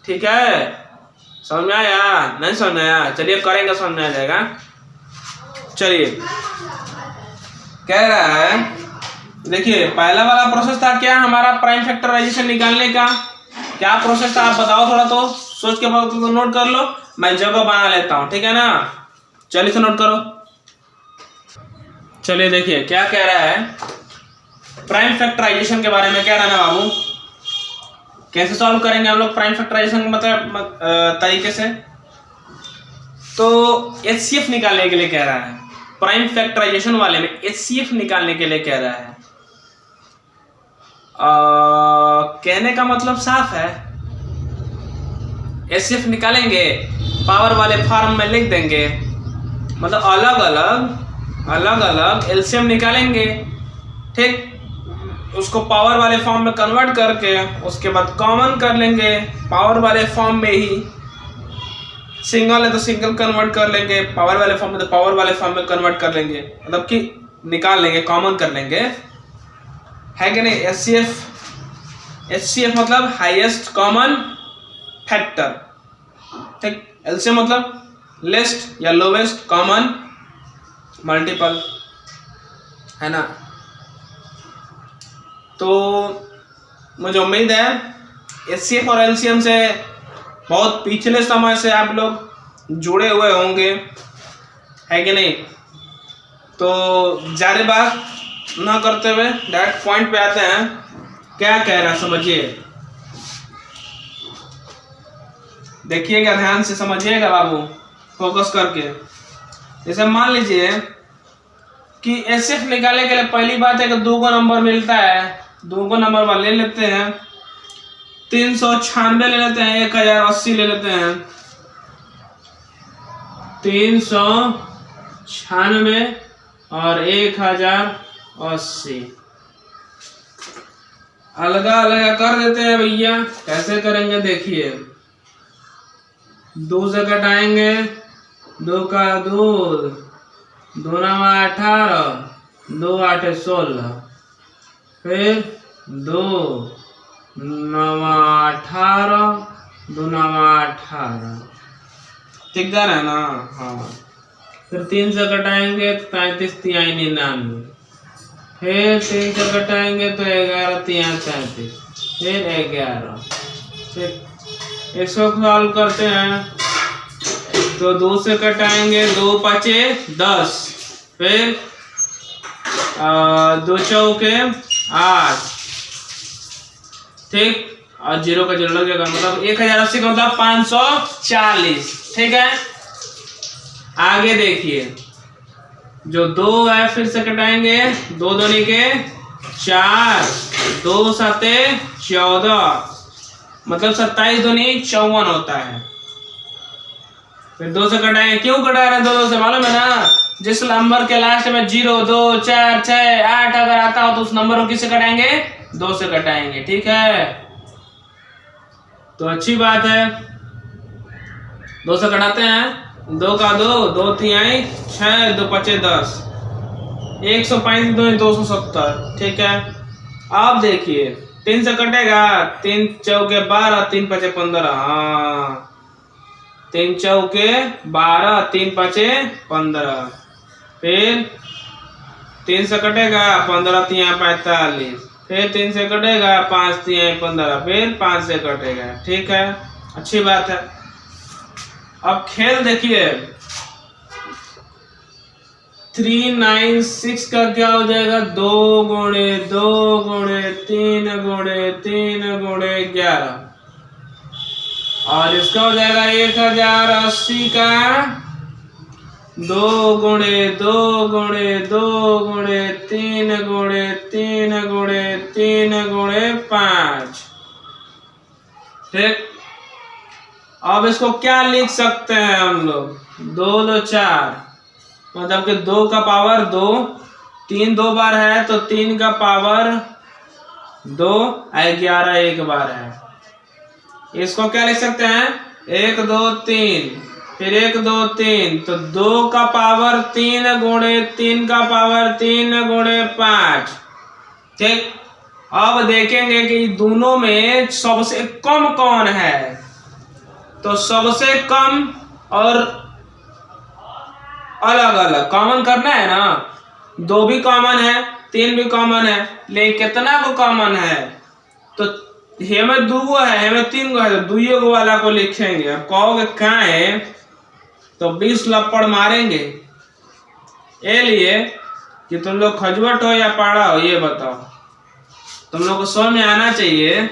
ठीक है, समझ में आया? नहीं समझ में आया? चलिए करेंगे, समझ में आ जाएगा। चलिए, कह रहा है, देखिए पहला वाला प्रोसेस था क्या हमारा, प्राइम फैक्टराइजेशन निकालने का। क्या प्रोसेस था आप बताओ, थोड़ा तो सोच के बताओ, तो नोट कर लो, मैं जगह बना लेता हूं, ठीक है ना। चलिए तो नोट करो। चलिए देखिए क्या कह रहा है, प्राइम फैक्टराइजेशन के बारे में कह रहा है ना बाबू। कैसे सॉल्व करेंगे हम लोग प्राइम फैक्टराइजेशन, मतलब तरीके से। तो HCF निकालने के लिए कह रहा है, प्राइम फैक्टराइजेशन वाले में HCF निकालने के लिए कह रहा है। कहने का मतलब साफ है, HCF निकालेंगे, पावर वाले फॉर्म में लिख देंगे, मतलब अलग अलग LCM निकालेंगे, ठीक। उसको पावर वाले फॉर्म में कन्वर्ट करके उसके बाद कॉमन कर लेंगे, पावर वाले फॉर्म में ही। सिंगल है तो सिंगल कन्वर्ट कर लेंगे, पावर वाले फॉर्म में तो पावर वाले फॉर्म में कन्वर्ट कर लेंगे, मतलब कि निकाल लेंगे, कॉमन कर लेंगे, है कि नहीं। HCF मतलब हाईएस्ट कॉमन फैक्टर, ठीक। LCM मतलब लेस्ट या लोवेस्ट कॉमन मल्टीपल, है ना। तो मुझे उम्मीद है HCF और LCM से बहुत पिछले समय से आप लोग जुड़े हुए होंगे, है कि नहीं। तो ज़्यादा बात ना करते हुए डायरेक्ट पॉइंट पे आते हैं। क्या कह रहा है समझिए, देखिएगा, ध्यान से समझिएगा बाबू, फोकस करके। जैसे मान लीजिए कि HCF निकालने के लिए पहली बात है कि 2 को नंबर मिलता है, 2 को नंबर वाले ले लेते हैं, 396 ले लेते हैं, 1080 ले लेते हैं, 396 और 1080 अलग अलग कर देते हैं भैया। कैसे करेंगे देखिए, 2 से घटाएंगे, 2 का 2, 2 9 18, 2 8 16, फिर 2 9 18, 2 9 18, ठीक जा रहा है ना। हाँ, फिर 3 से घटाएंगे तो 33 3 99, फिर 3 से घटाएंगे तो 11 3 33, फिर 11। फिर इसको सॉल्व करते हैं तो 2 से घटाएंगे, 2 5 10, फिर 2 चौके 8, ठीक, और 0 का 0 लगेगा, मतलब 1080 का मतलब 540, ठीक है। आगे देखिए, जो 2 है फिर से घटाएंगे, 2 दूनी के 4, 2 7 14, मतलब 27 दूनी 54 होता है। फिर 2 से घटाएंगे, क्यों घटा रहे हैं 2 से, मालूम है ना। जिस नंबर के लास्ट में 0 2 4 6 8 अगर आता हो तो उस नंबर को किससे घटाएंगे, 2 से घटाएंगे, ठीक है। तो अच्छी बात है, 2 से घटाते हैं, 2 का 2, 2 3 6, 2 5 10, 135 2 270, ठीक है। अब देखिए 3 से कटेगा, 3 चौके 12, 3 5 15, हाँ 3 चौके 12, 3 5 15, फिर 3 से कटेगा, 15 3 45, फिर 3 से कटेगा, 5 3 15, फिर 5 से कटेगा, ठीक है। अच्छी बात है। अब खेल देखिए, 396 का क्या हो जाएगा, 2 गुणे 2 गुणे 3 गुणे 3 गुणे 11, और इसका हो जाएगा 1080 का 2 गुणे 2 गुणे 2 गुणे 3 गुणे 3 गुणे 3 गुणे 5, ठीक। अब इसको क्या लिख सकते हैं हम लोग, 2 2 4, मतलब कि 2 का पावर 2, 3 2 बार है तो 3 का पावर 2, 11 एक बार है। इसको क्या लिख सकते हैं, 1 2 3, फिर 1 2 3, तो 2 का पावर 3 गुणे 3 का पावर 3 गुणे 5। ठीक, अब देखेंगे कि दोनों में सबसे कम कौन है। तो सबसे कम और अलग अलग कॉमन करना है ना, 2 भी कॉमन है 3 भी कॉमन है, लेकिन कितना को कॉमन है, तो हमें 2 गो है हमें 3 गो है, तो 2 गो वाला को लिखेंगे। अब कहोगे कहाँ है, तो 20 लपड़ मारेंगे। ये लिए कि तुम लोग खजवट हो या पाड़ा हो, ये बताओ। तुम लोग को समझ में आना चाहिए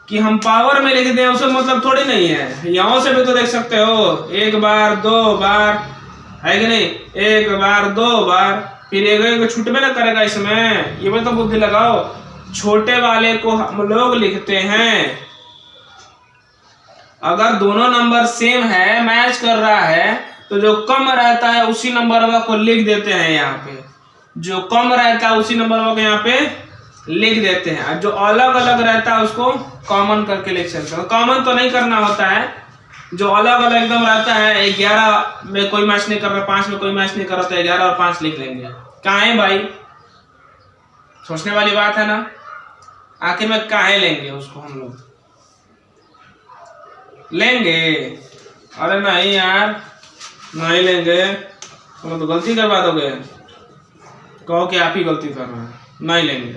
कि हम पावर में लिख दें उसका मतलब थोड़ी नहीं है। यहाँ से भी तो देख सकते हो, 1 बार 2 बार है कि नहीं, 1 बार 2 बार, फिर एक छूटबे ना करेगा इसमें। ये भी तो बुद्धि लगाओ। छोटे वाले को हम लोग लिखते हैं, अगर दोनों नंबर सेम है मैच कर रहा है तो जो कम रहता है उसी नंबर को लिख देते हैं यहाँ पे, जो कम रहता है उसी नंबर को यहाँ पे लिख देते हैं। जो अलग अलग रहता है उसको कॉमन करके लिख सकते हैं। कॉमन तो नहीं करना होता है, जो अलग अलग एकदम रहता है, 11 में कोई मैच नहीं कर रहा, 5 में कोई मैच नहीं कर रहा, तो 11 और 5 लिख लेंगे। काहे भाई, सोचने वाली बात है ना। आखिर में काहे लेंगे उसको, हम लोग लेंगे? अरे नहीं यार, नहीं लेंगे, तुम तो गलती करवा दोगे। कहो कि आप ही गलती कर रहे हैं, नहीं लेंगे।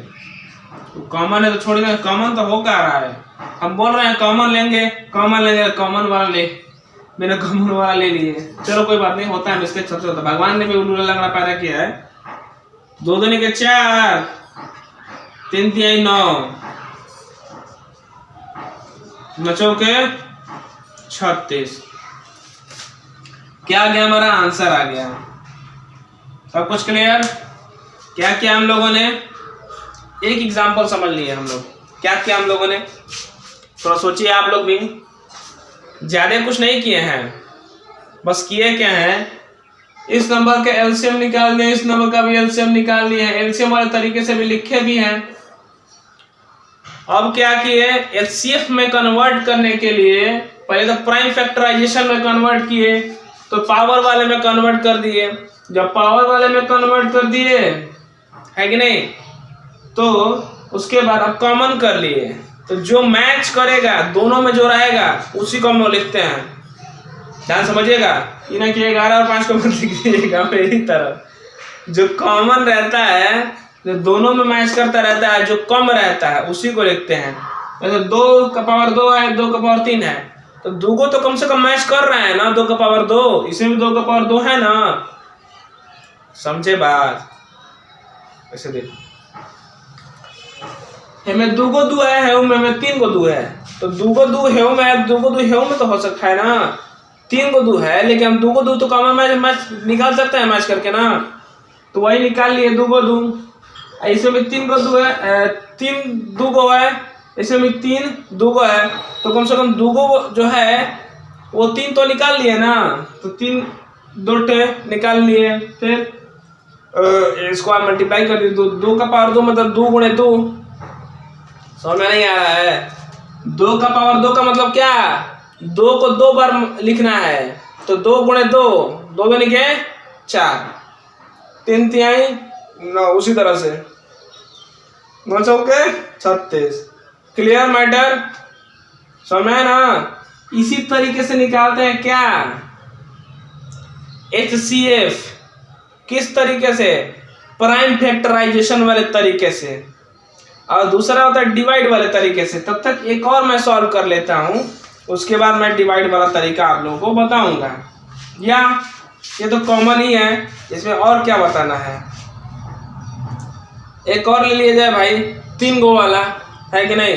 तो कॉमन है तो छोड़िए, कॉमन तो हो क्या रहा है। हम बोल रहे हैं कॉमन लेंगे, कॉमन लेंगे, कॉमन वाला ले, मैंने कॉमन वाला ले लिए। चलो कोई बात नहीं, होता है मिस्टेक, सबसे होता है। भगवान ने भी उल्लू लंगड़ा पैदा किया है। 2 दूनी के 4, 3 3 9, नचो के 36। क्या आ गया, हमारा आंसर आ गया। सब कुछ क्लियर? क्या किया हम लोगों ने, एक एग्जांपल समझ लिया हम लोग। क्या किया हम लोगों ने, थोड़ा सोचिए आप लोग भी। ज्यादा कुछ नहीं किए हैं, बस किए क्या है, इस नंबर का एलसीएम निकाल दिया, इस नंबर का भी एलसीएम निकाल लिया है, एलसीएम वाले तरीके से भी लिखे भी हैं। अब क्या किए, एचसीएफ में कन्वर्ट करने के लिए पहले तो प्राइम फैक्टराइजेशन में कन्वर्ट किए, तो पावर वाले में कन्वर्ट कर दिए। जब पावर वाले में कन्वर्ट कर दिए है कि नहीं, तो उसके बाद अब कॉमन कर लिए। तो जो मैच करेगा दोनों में जो रहेगा उसी को हम लोग लिखते हैं। ध्यान समझिएगा, ये ना कि 11 और 5 को मत लिख दीजिएगा। मेरी तरह जो कॉमन रहता है, जो दोनों में मैच करता रहता है, जो कम रहता है उसी को लिखते हैं। तो 2 का पावर 2 है, 2 का पावर 3 है, तो 2 को तो कम से कम मैच कर रहा है ना, 2 का पावर 2, इसमें भी 2 का पावर 2 है ना। समझे बात? ऐसे देखो, हमें 2 को 2 है, हेउ में हमें 3 को 2 है, तो 2 को 2 हेउ में, 2 को 2 हेउ में तो हो सकता है ना। 3 को 2 है, लेकिन हम 2 को 2 तो कॉमन मैच निकाल सकते हैं मैच करके ना, तो वही निकाल लिए 2 को 2। इसमें भी 3 को 2 है, 3 2 को है, इसमें भी 3 2 को है, तो कम से कम 2 को जो है वो 3 तो निकाल लिए ना, तो 3 2 निकाल लिए। फिर इसको आप मल्टीप्लाई कर दिए, 2 का पावर 2 मतलब 2 गुणे 2। समझ में नहीं आ रहा है? 2 का पावर 2 का मतलब क्या, 2 को 2 बार लिखना है, तो 2 गुणे 2, 2 दूनी के 4, 3 3 9, उसी तरह से 9 चौके 36। Clear matter? समझ में ना? इसी तरीके से निकालते हैं क्या, एचसीएफ। किस तरीके से, प्राइम फैक्टराइजेशन वाले तरीके से, और दूसरा होता है डिवाइड वाले तरीके से। तब तक एक और मैं सॉल्व कर लेता हूं, उसके बाद मैं डिवाइड वाला तरीका आप लोगों को बताऊंगा। या ये तो कॉमन ही है, इसमें और क्या बताना है। एक और ले लिया जाए भाई, 3 गो वाला है कि नहीं,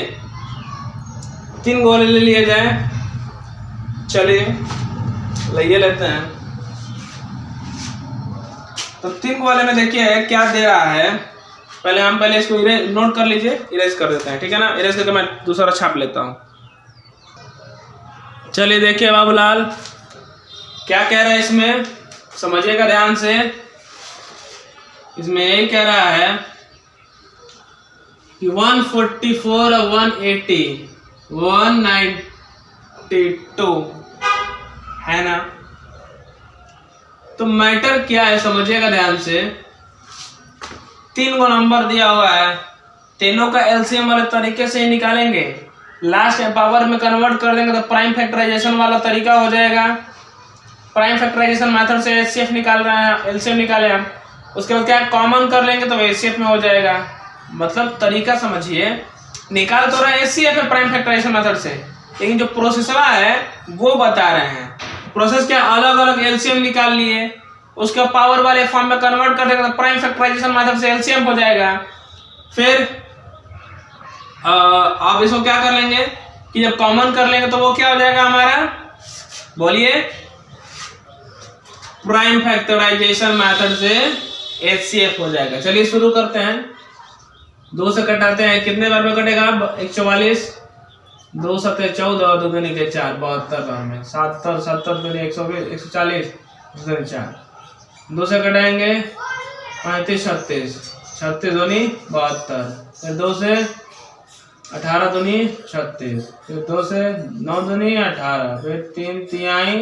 3 गो ले लिया जाए। चलिए ले लेते हैं। तो 3 वाले में देखिए क्या दे रहा है। पहले इसको नोट कर लीजिए, इरेज कर देते हैं, ठीक है ना। इरेज करके मैं दूसरा छाप लेता हूँ। चलिए देखिए बाबूलाल क्या कह रहा है इसमें, समझिएगा ध्यान से। इसमें यही कह रहा है कि 144 और 180 192 है ना। तो मैटर क्या है समझिएगा ध्यान से। 3 को नंबर दिया हुआ है, तीनों का एलसीएम वाले तरीके से ही निकालेंगे, लास्ट पावर में कन्वर्ट कर देंगे तो प्राइम फैक्टराइजेशन वाला तरीका हो जाएगा। प्राइम फैक्टराइजेशन मेथड से एचसीएफ निकाल रहे हैं, एलसीएम निकाले हम, उसके बाद क्या कॉमन कर लेंगे तो एचसीएफ में हो जाएगा। मतलब तरीका समझिए, निकाल तो रहे हैं एचसीएफ में प्राइम फैक्टराइजेशन मेथड से, लेकिन जो प्रोसेसर है वो बता रहे हैं प्रोसेस क्या, अलग अलग एलसीएम निकाल लिए, उसके पावर वाले फॉर्म में कन्वर्ट कर देंगे तो प्राइम फैक्टराइजेशन मेथड से एलसीएम हो जाएगा। फिर आप इसको क्या कर लेंगे कि जब कॉमन कर लेंगे तो वो क्या हो जाएगा हमारा, बोलिए, प्राइम फैक्टराइजेशन मेथड से एचसीएफ हो जाएगा। चलिए शुरू करते हैं। 2 से कटाते हैं, कितने बार में कटेगा, 144, 2 सत्ते 14, 2 दूनी के 4, 72 बार में, 70 70 दूनी 120, 140, 4, 2 से कटाएंगे 35 36, 36 दूनी 72, फिर 2 से 18 दूनी 36, फिर 2 से 9 दूनी 18, फिर 3 तिहाई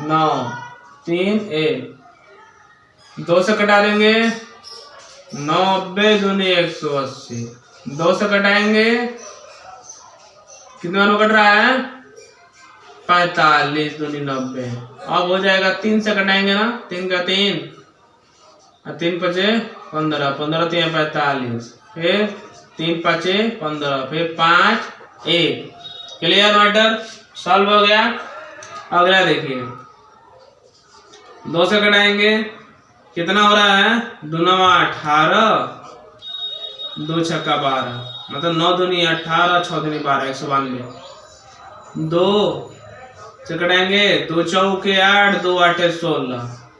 9, 3 1, 2 से कटा देंगे 90 दूनी 180, 2 से कटाएंगे कितने बार में कट रहा है, 45 दूनी 90, अब हो जाएगा 3 से कटाएंगे ना, 3 का 3, 3 पचे 15, 15 3 45, फिर 3 5 15, फिर 5 1। क्लियर मैटर, सॉल्व हो गया। अगला देखिए, 2 से कटाएंगे कितना हो रहा है, 2 9 18, 2 छक्का 12, मतलब 9 दूनी 18, 6 दूनी 12, 192। 2 से कटाएंगे 2 चौके 8, 2 8 16,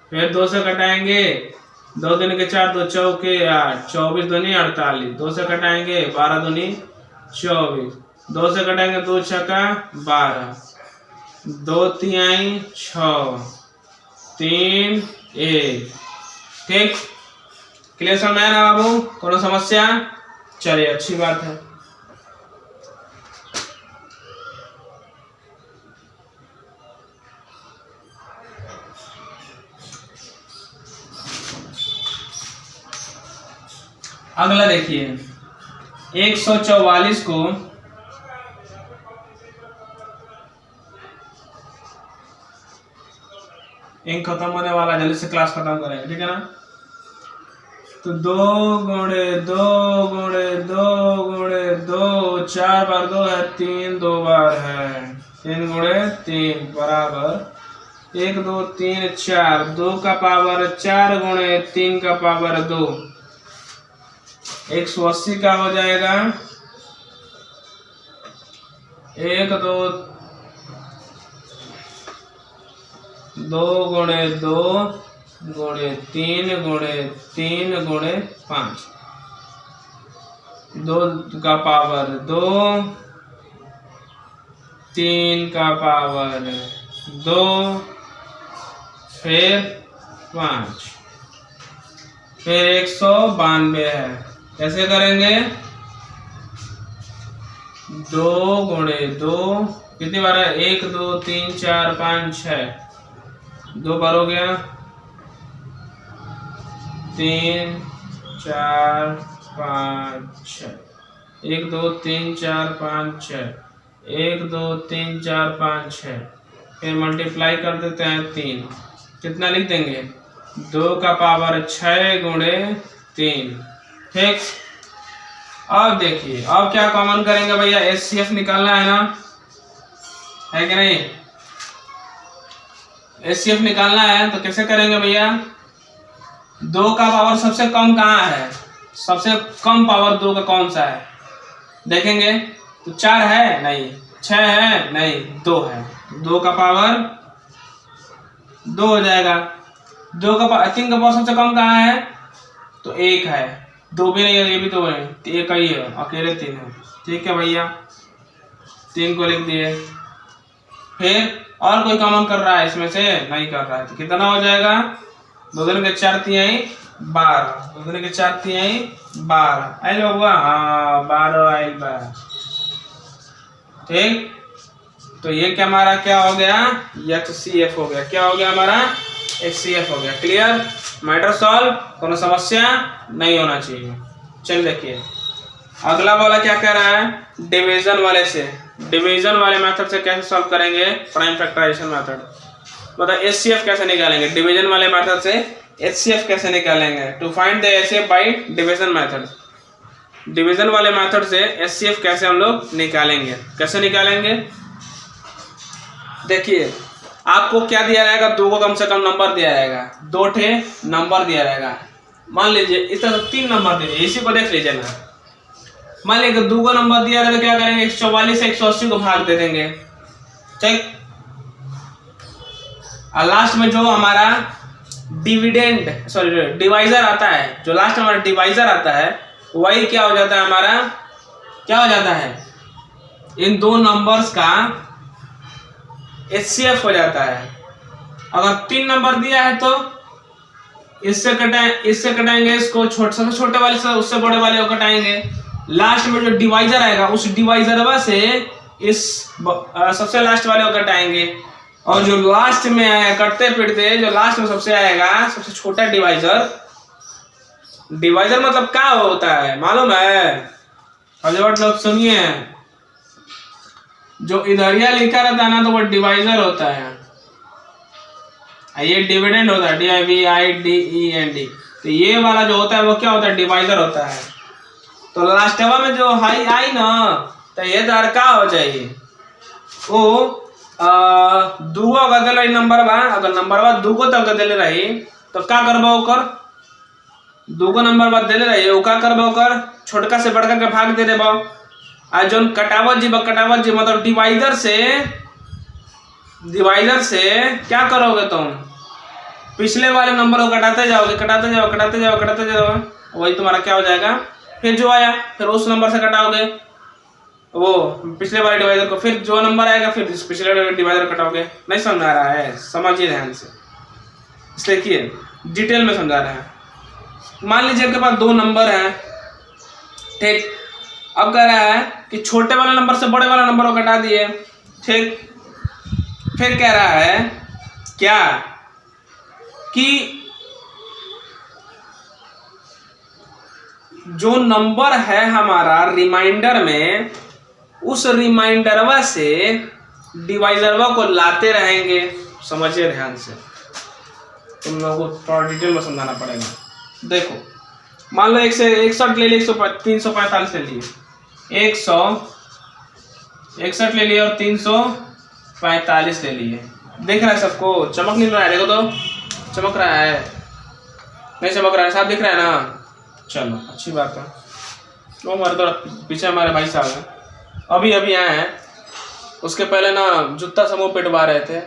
फिर 2 से कटाएंगे 2 दूनी के 4, 2 चौके 8, 24 दूनी 48, 2 से कटाएंगे 12 दूनी 24, 2 से कटाएंगे 2 छक्का 12, 2 तिहाई 6, 3 1। ठीक, क्लियर समझ में आया ना बाबू, कोनो समस्या, चलिए अच्छी बात है। अगला देखिए, 144 को इंक खत्म होने वाला, जल्दी से क्लास खत्म करेंगे, ठीक है ना। तो 2 गुणे 2 गुणे 2 गुणे 2, 4 बार 2 है, 3 2 बार है, 3 गुणे 3 बराबर 1 2 3 4, 2 का पावर 4 गुणे 3 का पावर 2, 180 का हो जाएगा 1 2 2 गुणे 2 गुणे 3 गुणे 3 गुणे 5, 2 का पावर 2, 3 का पावर 2, फिर 5, फिर 192 है। कैसे करेंगे, 2 गुणे 2 कितनी बार है, 1 2 3 4 5 6, 2 बार हो गया, 3 4 5 6, 1 2 3 4 5 6, 1 2 3 4 5 6, फिर मल्टीप्लाई कर देते हैं 3, कितना लिख देंगे, 2 का पावर 6 गुणे 3। ठीक, अब देखिए, अब क्या कॉमन करेंगे भैया, एचसीएफ निकालना है ना, है कि नहीं, एचसीएफ निकालना है तो कैसे करेंगे भैया, 2 का पावर सबसे कम कहाँ है, सबसे कम पावर 2 का कौन सा है, देखेंगे तो 4 है नहीं, 6 है नहीं, 2 है, 2 का पावर 2 हो जाएगा। 2 का पावर 3 का पावर सबसे कम कहाँ है, तो 1 है, 2 भी नहीं है, ये भी 2 है, 1 ही है, अकेले 3 है। ठीक है भैया, 3 को लिख दिए। फिर और कोई कॉमन कर रहा है इसमें से, नहीं कर रहा है, तो कितना हो जाएगा, 2 दूनी के 4 तिहाई 12 दूनी के 4 3 12 आइल हुआ। हाँ 12 आइल बा। ठीक, तो ये क्या हमारा क्या हो गया, HCF हो गया। क्या हो गया हमारा, HCF हो गया। क्लियर, मैटर सॉल्व, कोनो समस्या नहीं होना चाहिए। चल देखिए अगला वाला क्या कह रहा है, डिवीजन वाले से, डिवीजन वाले मेथड से कैसे सॉल्व करेंगे प्राइम फैक्टराइजेशन मेथड। मतलब HCF कैसे निकालेंगे डिवीजन वाले मेथड से, HCF कैसे निकालेंगे, to find the HCF by division method. Division वाले मेथड से HCF कैसे हम लोग निकालेंगे, कैसे निकालेंगे। देखिए आपको क्या दिया रहेगा, दो को कम से कम नंबर दिया रहेगा, 2 ठे नंबर दिया रहेगा। मान लीजिए इस तरह 3 नंबर दे दिए, इसी को देख लीजिए ना। मान लीजिए 2 को नंबर दिया रहेगा तो क्या करेंगे, 144 से 180 को भाग दे देंगे। ठीक, और लास्ट में जो हमारा डिविडेंड सॉरी डिवाइजर आता है, जो लास्ट में हमारा डिवाइजर आता है वही क्या हो जाता है हमारा, क्या हो जाता है, इन दो नंबर्स का HCF हो जाता है। अगर 3 नंबर दिया है तो इससे कटाएंगे इसको, सबसे छोटे वाले से उससे बड़े वाले को कटाएंगे। लास्ट में जो डिवाइजर आएगा उस डिवाइजर से इस सबसे लास्ट वाले को कटाएंगे। और जो लास्ट में आएगा कटते फिरते जो लास्ट में सबसे आएगा सबसे छोटा डिवाइजर, डिवाइजर मतलब क्या होता है मालूम है, हजरत लोग सुनिए, जो इधरिया लिखा रहता है ना तो वो डिवाइजर होता है, ये डिविडेंड होता है, DIVIDEND। तो ये वाला जो होता है वो क्या होता है, डिवाइजर होता है। तो लास्टवा में जो हाई आई ना तो ये दर का हो जाए, वो दूगो अगर दिल रही नंबर बा, अगर नंबर बा दूगो तक दिल रही तो क्या करबा ओकर, दूगो नंबर बाद दिल रही वो क्या करबा ओकर छोटका से बड़का के भाग दे देबा। आ जो कटावत जी मतलब डिवाइजर से क्या करोगे तुम, पिछले वाले नंबर को कटाते जाओगे, वही तुम्हारा क्या हो जाएगा, फिर जो आया फिर उस नंबर से कटाओगे वो पिछले वाले डिवाइजर को, फिर जो नंबर आएगा फिर पिछले वाले डिवाइजर कटाओगे। नहीं समझ आ रहा है, समझिए ध्यान से, इसलिए देखिए डिटेल में समझा रहे हैं। मान लीजिए आपके पास 2 नंबर हैं, ठीक, अब कह रहा है कि छोटे वाले नंबर से बड़े वाले नंबर को कटा दिए, ठीक, फिर कह रहा है क्या कि जो नंबर है हमारा रिमाइंडर में, उस रिमाइंडरवा से डिवाइजरवा को लाते रहेंगे। समझिए ध्यान से, तुम लोगों को थोड़ा डिटेल में समझाना पड़ेगा। देखो मान लो 161 ले लिए, 345 ले लिए, 161 ले लिए और 345 ले लिए। देख रहा है सबको, चमक नहीं रहा है, देखो तो चमक रहा है, नहीं चमक रहा है, साफ दिख रहा है ना, चलो अच्छी बात है। वो हमारे तो पीछे हमारे भाई साहब हैं, अभी आए हैं, उसके पहले ना जूता समूह पिटवा रहे थे।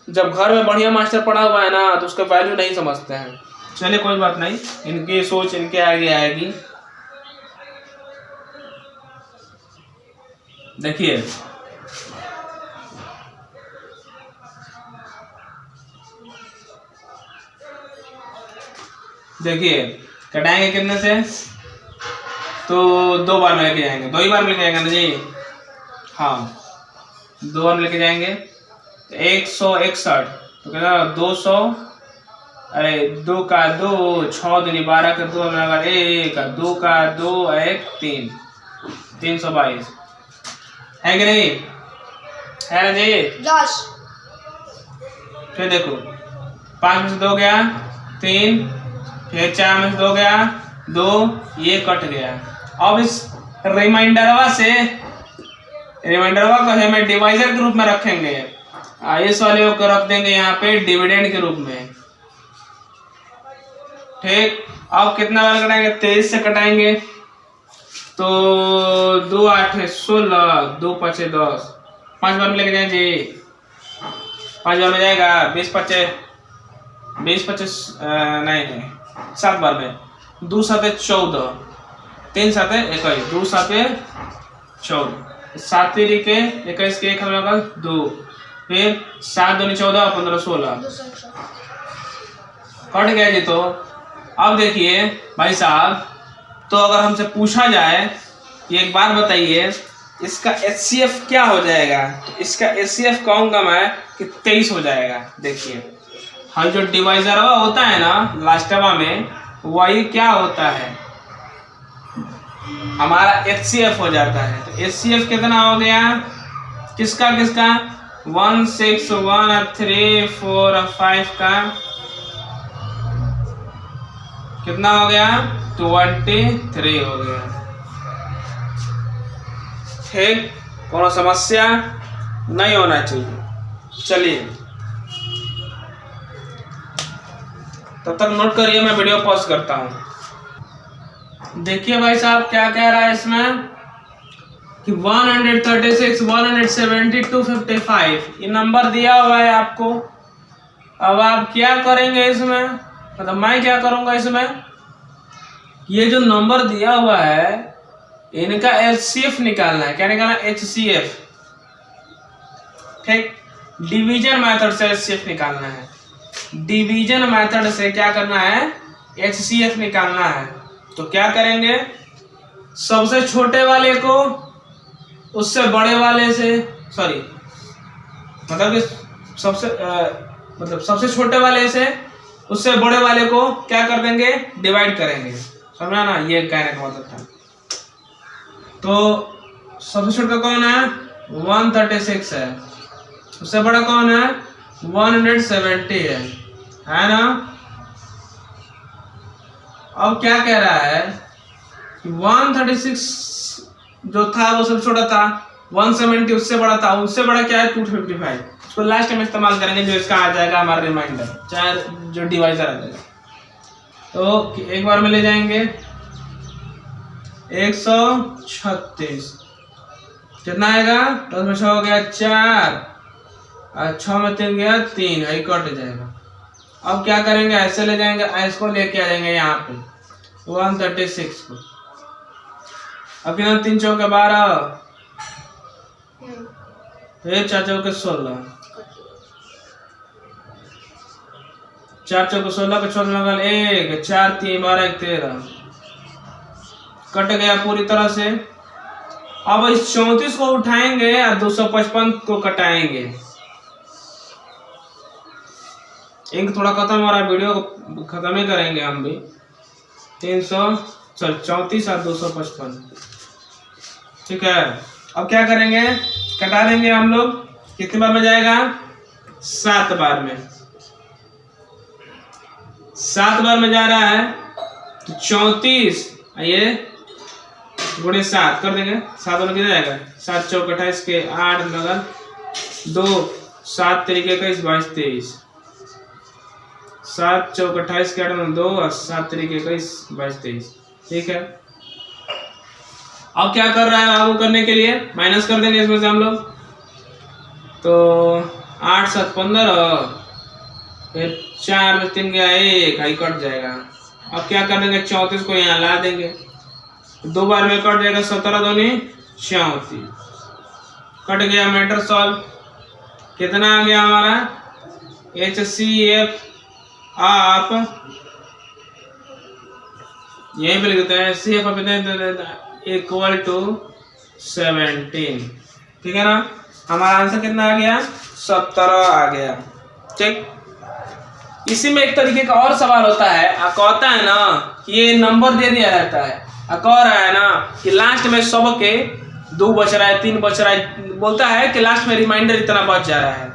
जब घर में बढ़िया मास्टर पढ़ा हुआ है ना तो उसका वैल्यू नहीं समझते हैं। चलिए कोई बात नहीं, इनकी सोच इनके आगे आएगी। देखिए कटाएंगे कितने से, तो 2 बार में लेके जाएंगे, 2 ही बार में लेके जाएंगे ना जी, हाँ 2 बार में लेके जाएंगे। 161 तो कहना 200, अरे 2 का 2, 6 दूनी 12 का 2, 1 2 का 2 1 3, 322 है कि नहीं, है ना जी। फिर देखो 5 में से 2 गया 3, फिर 4 में से 2 गया 2, ये कट गया। अब इस रिमाइंडरवा को हमें डिवाइजर के रूप में रखेंगे, इस वाले को रख देंगे यहाँ पे डिविडेंड के रूप में, ठीक। अब कितना बार कटाएंगे, 23 से कटाएंगे, तो 2 8 16, 2 5 10, 5 बार में लेके जाएंगे जी, 5 बार में जाएगा, 20 25 नहीं 7 बार में, 2 7 14, 3 7 21, 2 7 14, 7 के 21 के 1 होगा 2, फिर 7 दूनी 14, 15 16 कट गया जी। तो अब देखिए भाई साहब, तो अगर हमसे पूछा जाए कि एक बार बताइए इसका HCF क्या हो जाएगा, तो इसका HCF कहूँगा मैं कि 23 हो जाएगा। देखिए हम जो डिवाइजरवा होता है ना लास्टवा में, वही क्या होता है हमारा HCF हो जाता है। तो HCF कितना हो गया किसका 1 6 1 3 4 5 का कितना हो गया 23 हो गया। ठीक, कोनो समस्या नहीं होना चाहिए। चलिए तब तक नोट करिए, मैं वीडियो पॉज करता हूँ। देखिए भाई साहब क्या कह रहा है इसमें कि 136 170 255 ये नंबर दिया हुआ है आपको। अब आप क्या करेंगे इसमें, मतलब मैं क्या करूंगा इसमें, ये जो नंबर दिया हुआ है इनका HCF निकालना है। क्या निकालना है HCF। ठीक, डिवीजन मेथड से HCF निकालना है। डिवीजन मेथड से क्या करना है HCF निकालना है। तो क्या करेंगे, सबसे छोटे वाले को उससे बड़े वाले से, सॉरी मतलब सबसे छोटे वाले से उससे बड़े वाले को क्या कर देंगे डिवाइड करेंगे। समझा ना, ये कहने का मतलब था। तो सबसे छोटा कौन है 136 है, उससे बड़ा कौन है 170 है ना। अब क्या कह रहा है कि 136 जो था वो सबसे छोटा था, 170 उससे बड़ा था, उससे बड़ा क्या है 255। उसको लास्ट में इस्तेमाल करेंगे जो इसका आ जाएगा हमारा रिमाइंडर, चाहे जो डिवाइजर आ जाएगा। तो एक बार में ले जाएंगे 136 कितना आएगा, 10 में 6 हो गया 4 और 6 में 3 गया 3, यही कट जाएगा। अब क्या करेंगे ऐसे ले जाएंगे, इसको लेके आ जाएंगे यहाँ पे 136 को। अब कितना 3 चौके 12, फिर 4 चौके 16, 4 चौके 16 के 14 लगल 1 4 3 12 1 13 कट गया पूरी तरह से। अब इस 34 को उठाएंगे और 255 को कटाएंगे। इंक थोड़ा खत्म हो रहा है, वीडियो को खत्म ही करेंगे हम भी। 334 और 255, ठीक है। अब क्या करेंगे, कटा देंगे हम लोग। कितने बार में जाएगा 7 बार में, 7 बार में जा रहा है। तो 34 ये गुणे 7 कर देंगे, 7 में कितना जाएगा 7 चौक 28 के 8 लगन 2 7 तरीके का 22 23, 7 चौक 28 के 8 में 2 और 7 तरीके का 22 23, ठीक है। अब क्या कर रहा है बाबू, करने के लिए माइनस कर देंगे इसमें से हम लोग। तो 8 7 15, फिर 4 में 3 गया 1, आई कट जाएगा। अब क्या कर देंगे 34 को यहाँ ला देंगे, 2 बार में कट जाएगा 17 दूनी 34, कट गया। मैटर सॉल्व, कितना आ गया हमारा HCF आप यहीं पे लिख देते हैं HCF आप इक्वल टू 17, ठीक है ना। हमारा आंसर कितना आ गया 17 आ गया, ठीक। इसी में एक तरीके का और सवाल होता है, कहता है ना कि ये नंबर दे दिया जाता है, कह रहा है ना कि लास्ट में सबके 2 बच रहा है 3 बच रहा है, बोलता है कि लास्ट में रिमाइंडर इतना बच जा रहा है।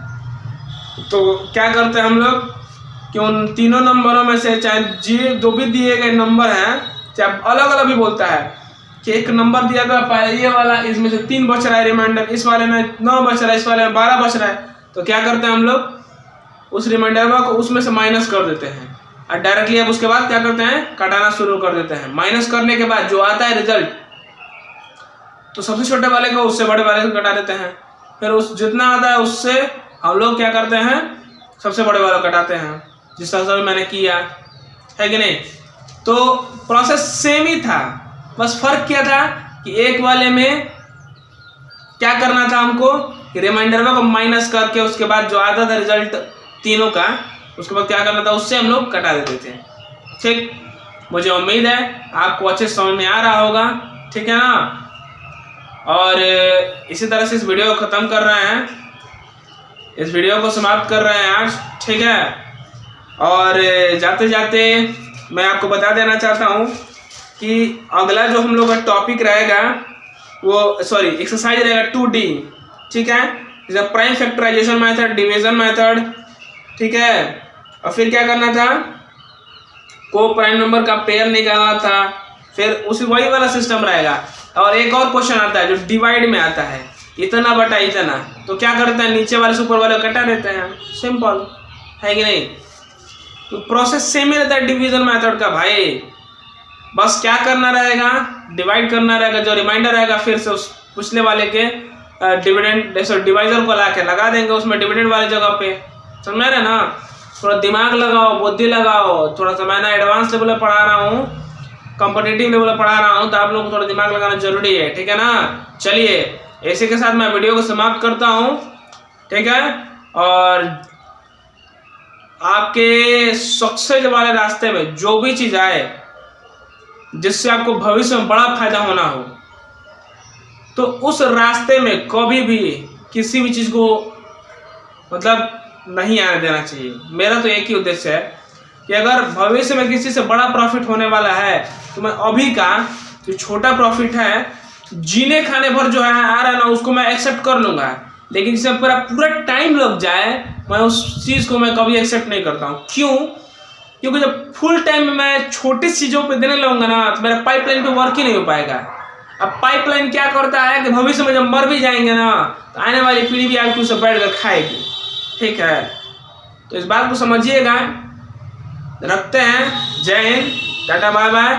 तो क्या करते हैं हम लोग कि उन तीनों नंबरों में से चाहे जो भी दिए गए नंबर हैं, चाहे अलग अलग भी बोलता है कि एक नंबर दिया गया ये वाला, इसमें से 3 बच रहा है रिमाइंडर, इस वाले में 9 बच रहा है, इस वाले में 12 बच रहा है। तो क्या करते हैं हम लोग उस रिमाइंडर को उसमें से माइनस कर देते हैं और डायरेक्टली अब उसके बाद क्या करते हैं कटाना शुरू कर देते हैं। माइनस करने के बाद जो आता है रिजल्ट, तो सबसे छोटे वाले को उससे बड़े वाले को कटा देते हैं, फिर उस जितना आता है उससे हम लोग क्या करते हैं सबसे बड़े वाले को कटाते हैं, जिस तरह से मैंने किया है कि नहीं। तो प्रोसेस सेम ही था, बस फर्क क्या था कि एक वाले में क्या करना था हमको कि रिमाइंडर को माइनस करके उसके बाद जो आता था रिजल्ट तीनों का, उसके बाद क्या करना था उससे हम लोग कटा देते थे, ठीक। मुझे उम्मीद है आपको अच्छे समझ में आ रहा होगा, ठीक है ना। और इसी तरह से इस वीडियो को ख़त्म कर रहे हैं, इस वीडियो को समाप्त कर रहे हैं आज, ठीक है। और जाते जाते मैं आपको बता देना चाहता हूँ कि अगला जो हम लोग का टॉपिक रहेगा वो एक्सरसाइज रहेगा 2D, ठीक है। जैसे prime factorization method, division method, ठीक है। और फिर क्या करना था, को प्राइम नंबर का पेयर निकालना था, फिर उसी वही वाला सिस्टम रहेगा। और एक और क्वेश्चन आता है जो डिवाइड में आता है, इतना बटा इतना, तो क्या करते हैं, नीचे वाले से ऊपर वाले कटा देते हैं, सिंपल है कि नहीं। तो प्रोसेस सेम ही रहता है डिवीजन मेथड का भाई, बस क्या करना रहेगा, डिवाइड करना रहेगा, जो रिमाइंडर रहेगा फिर से उस पिछले वाले के डिवाइजर को ला के लगा देंगे उसमें डिविडेंड वाली जगह पे, समझ रहे ना। थोड़ा दिमाग लगाओ, बुद्धि लगाओ, थोड़ा सा मैं ना एडवांस लेवल पर पढ़ा रहा हूँ, कॉम्पिटिटिव लेवल पर पढ़ा रहा हूँ, तो आप लोगों को थोड़ा दिमाग लगाना जरूरी है, ठीक है ना। चलिए ऐसे के साथ मैं वीडियो को समाप्त करता हूँ, ठीक है। और आपके सक्सेस वाले रास्ते में जो भी चीज़ आए जिससे आपको भविष्य में बड़ा फायदा होना हो, तो उस रास्ते में कभी भी किसी भी चीज़ को मतलब नहीं आने देना चाहिए। मेरा तो एक ही उद्देश्य है कि अगर भविष्य में किसी से बड़ा प्रॉफिट होने वाला है तो मैं अभी का जो छोटा प्रॉफिट है, जीने खाने भर जो है आ रहा है ना, उसको मैं एक्सेप्ट कर लूँगा। लेकिन जिससे मेरा पूरा टाइम लग जाए, मैं उस चीज़ को मैं कभी एक्सेप्ट नहीं करता हूँ। क्यों? क्योंकि जब फुल टाइम में मैं छोटी चीज़ों पे देने लगूंगा ना, तो मेरा पाइपलाइन पे वर्क ही नहीं हो पाएगा। अब पाइपलाइन क्या करता है कि भविष्य में जब मर भी जाएंगे ना, तो आने वाली पीढ़ी भी आपको उसे बैठ कर खाएगी, ठीक है। तो इस बात को समझिएगा। रखते हैं, जय हिंद, टाटा बाय बाय।